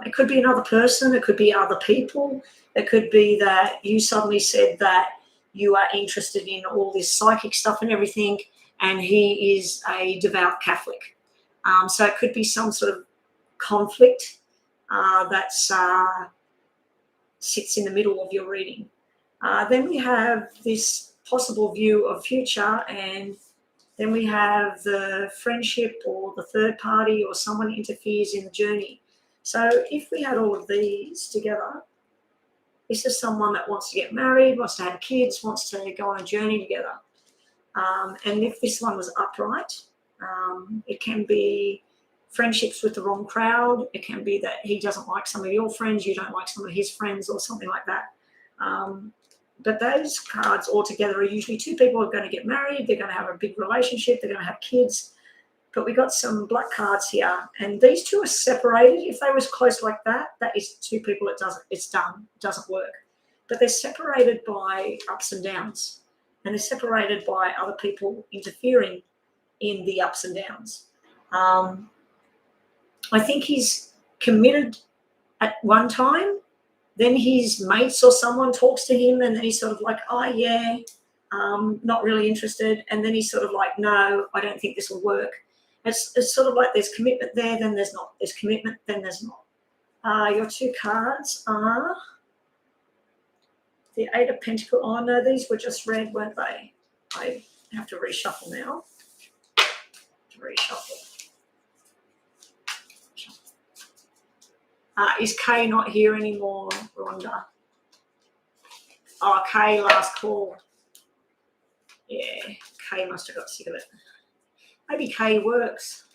It could be another person, it could be other people. It could be that you suddenly said that you are interested in all this psychic stuff and everything, and he is a devout Catholic. So it could be some sort of conflict that sits in the middle of your reading. Then we have this possible view of future, and then we have the friendship or the third party or someone interferes in the journey. So if we had all of these together, this is someone that wants to get married, wants to have kids, wants to go on a journey together. And if this one was upright, it can be friendships with the wrong crowd. It can be that he doesn't like some of your friends, you don't like some of his friends, or something like that. But those cards altogether are usually two people who are going to get married, they're going to have a big relationship, they're going to have kids. But we got some black cards here, and these two are separated. If they was close like that, that is two people, it's done, it doesn't work. But they're separated by ups and downs, and they're separated by other people interfering in the ups and downs. I think he's committed at one time, then his mates or someone talks to him, and then he's sort of like, oh yeah, not really interested. And then he's sort of like, no, I don't think this will work. It's sort of like there's commitment there, then there's not. There's commitment, then there's not. Your two cards are the Eight of Pentacles. Oh no, these were just red, weren't they? I have to reshuffle now. Is Kay not here anymore, Rhonda? Oh, Kay, last call. Yeah, Kay must have got sick of it. Maybe Kay works.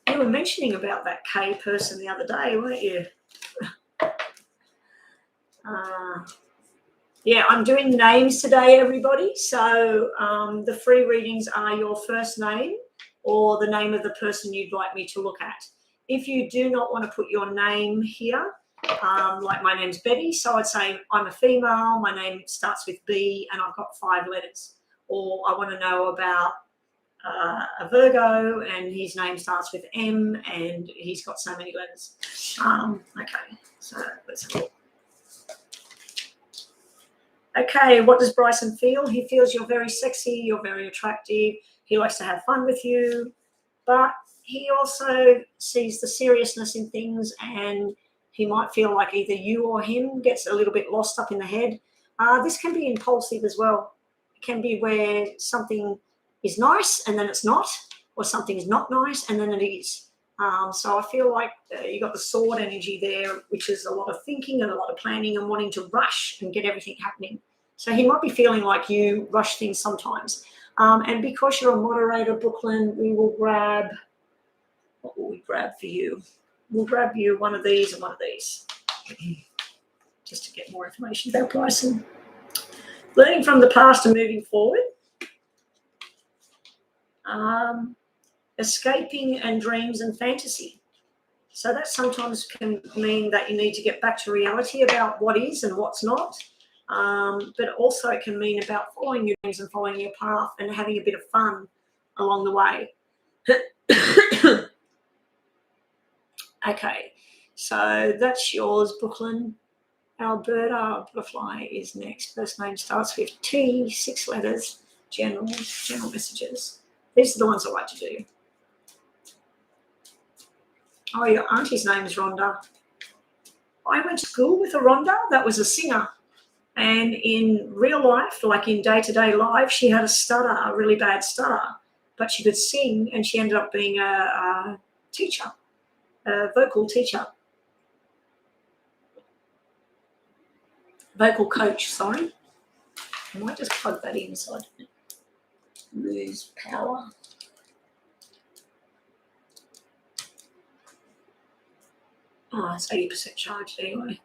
You were mentioning about that Kay person the other day, weren't you? Yeah, I'm doing names today, everybody. So the free readings are your first name or the name of the person you'd like me to look at. If you do not want to put your name here, like my name's Betty, so I'd say I'm a female, my name starts with B and I've got 5 letters. Or I want to know about a Virgo and his name starts with M and he's got so many letters. Okay, so let's have a look. Okay, what does Bryson feel? He feels you're very sexy, you're very attractive, he likes to have fun with you, but he also sees the seriousness in things, and he might feel like either you or him gets a little bit lost up in the head. This can be impulsive as well. It can be where something is nice and then it's not, or something is not nice and then it is. So I feel like you got the sword energy there, which is a lot of thinking and a lot of planning and wanting to rush and get everything happening. So he might be feeling like you rush things sometimes. And because you're a moderator, Brooklyn, we will grab, what will we grab for you? We'll grab you one of these and one of these, just to get more information about Bryson. Learning from the past and moving forward. Escaping and dreams and fantasy. So that sometimes can mean that you need to get back to reality about what is and what's not. But also it can mean about following your dreams and following your path and having a bit of fun along the way. Okay, so that's yours, Brooklyn. Alberta Butterfly is next. First name starts with T, 6 letters, general messages. These are the ones I like to do. Oh, your auntie's name is Rhonda. I went to school with a Rhonda that was a singer. And in real life, like in day-to-day life, she had a stutter, a really bad stutter. But she could sing, and she ended up being a teacher, a vocal teacher. Vocal coach, sorry. I might just plug that in so I don't lose power. Oh, it's 80% charged anyway.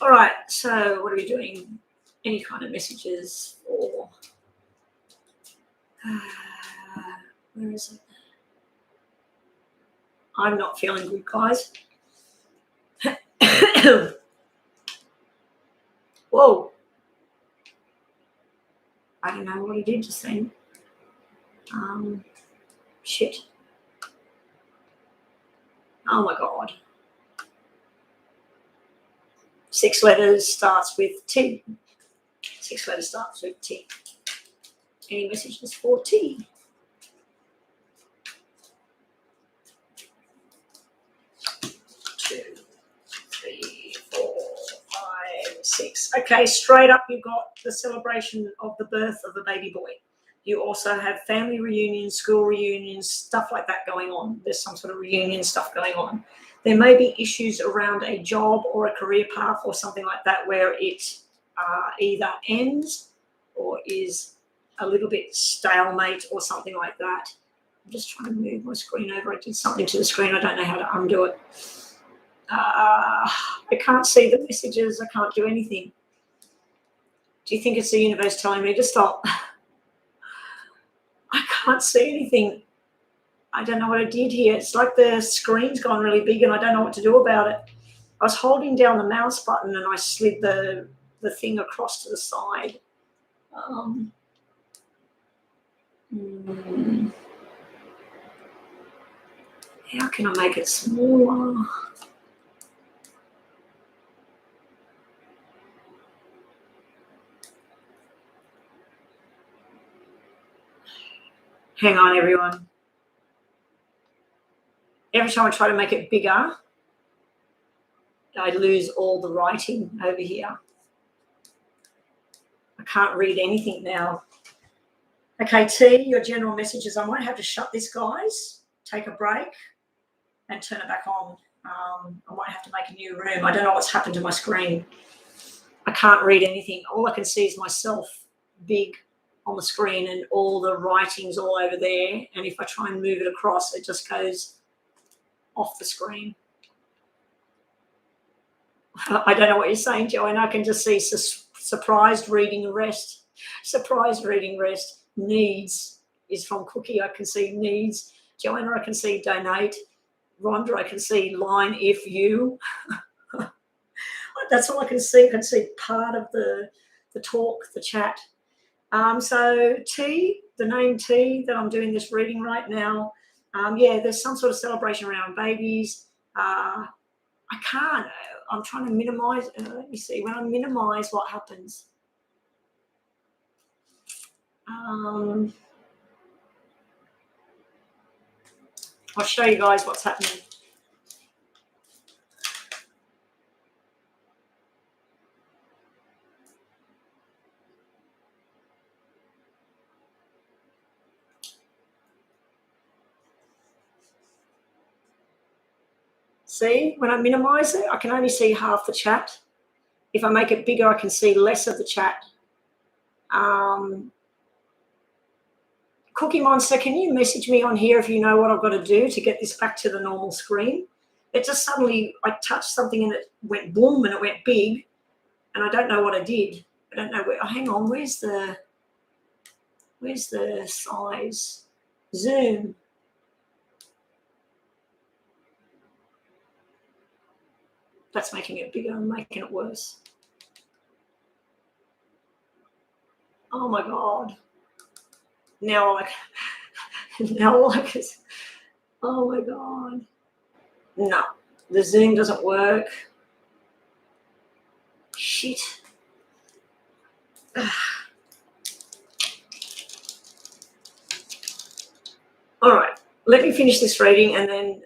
All right, so what are we doing? Any kind of messages or where is it? I'm not feeling good, guys. Whoa. I don't know what I did just then. Shit. Oh my God. 6 letters starts with T. 6 letters starts with T. Any messages for T? Two, three, 4, 5, 6. Okay, straight up you've got the celebration of the birth of a baby boy. You also have family reunions, school reunions, stuff like that going on. There's some sort of reunion stuff going on. There may be issues around a job or a career path or something like that where it either ends or is a little bit stalemate or something like that. I'm just trying to move my screen over. I did something to the screen. I don't know how to undo it. I can't see the messages. I can't do anything. Do you think it's the universe telling me to stop? I can't see anything. I don't know what I did here. It's like the screen's gone really big and I don't know what to do about it. I was holding down the mouse button and I slid the thing across to the side. How can I make it smaller? Hang on, everyone. Every time I try to make it bigger, I lose all the writing over here. I can't read anything now. Okay, T, your general messages. I might have to shut this, guys, take a break and turn it back on. I might have to make a new room. I don't know what's happened to my screen. I can't read anything. All I can see is myself big on the screen and all the writings all over there. And if I try and move it across, it just goes off the screen. I don't know what you're saying, Joanne. I can just see surprised reading rest. Surprised reading rest. Needs is from Cookie. I can see needs. Joanna, I can see donate. Rhonda, I can see line if you. That's all I can see. I can see part of the talk, the chat. So T, the name T that I'm doing this reading right now, yeah, there's some sort of celebration around babies. I can't. I'm trying to minimize. Let me see. When I minimize, what happens? I'll show you guys what's happening. See, when I minimize it, I can only see half the chat. If I make it bigger, I can see less of the chat. Cookie Monster, can you message me on here if you know what I've got to do to get this back to the normal screen? It just suddenly, I touched something and it went boom and it went big, and I don't know what I did. I don't know where. Oh, hang on, where's the size? Zoom. That's making it bigger and making it worse. Oh my God. Now all I can, oh my God. No, the Zoom doesn't work. Shit. All right, let me finish this reading and then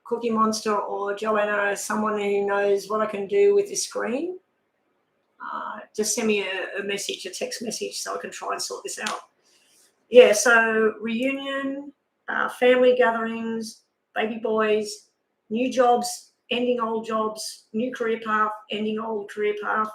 Cookie Monster or Joanna, someone who knows what I can do with this screen, just send me a message, a text message, so I can try and sort this out. Yeah, so reunion, family gatherings, baby boys, new jobs, ending old jobs, new career path, ending old career path,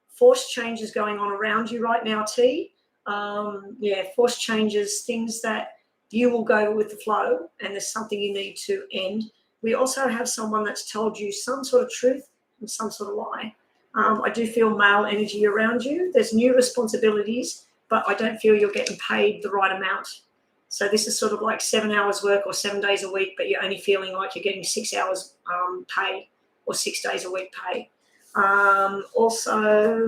forced changes going on around you right now, T. Yeah, forced changes, things that you will go with the flow and there's something you need to end. We also have someone that's told you some sort of truth and some sort of lie. I do feel male energy around you. There's new responsibilities, but I don't feel you're getting paid the right amount. So this is sort of like 7 hours work or 7 days a week, but you're only feeling like you're getting 6 hours pay or 6 days a week pay. Also,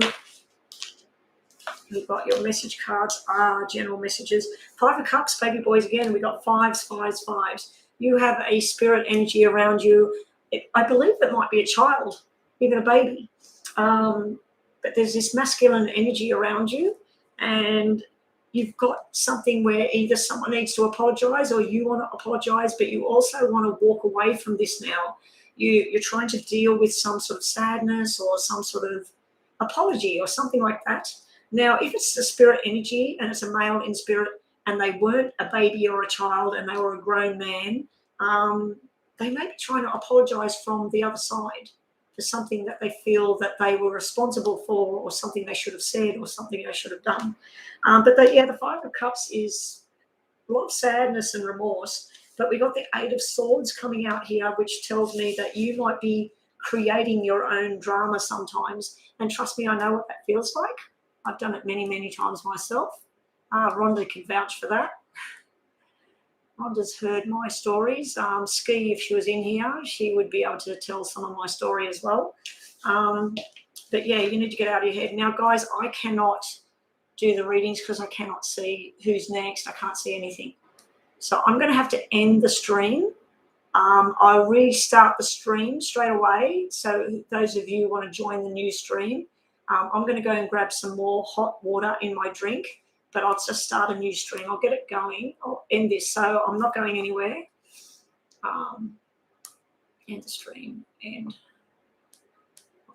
You've got your message cards are general messages. 5 of Cups, baby boys again. We got fives, fives, fives. You have a spirit energy around you. I believe it might be a child, even a baby. But there's this masculine energy around you, and you've got something where either someone needs to apologize or you want to apologize, but you also want to walk away from this now. You're trying to deal with some sort of sadness or some sort of apology or something like that. Now, if it's the spirit energy and it's a male in spirit and they weren't a baby or a child and they were a grown man, they may be trying to apologize from the other side for something that they feel that they were responsible for, or something they should have said, or something they should have done. The 5 of Cups is a lot of sadness and remorse. But we got the 8 of Swords coming out here, which tells me that you might be creating your own drama sometimes. And trust me, I know what that feels like. I've done it many, many times myself. Rhonda can vouch for that. Rhonda's heard my stories. Ski, if she was in here, she would be able to tell some of my story as well. But yeah, you need to get out of your head. Now, guys, I cannot do the readings because I cannot see who's next. I can't see anything. So I'm going to have to end the stream. I'll restart the stream straight away. So those of you who want to join the new stream, I'm going to go and grab some more hot water in my drink, but I'll just start a new stream. I'll get it going. I'll end this. So I'm not going anywhere. End the stream. End.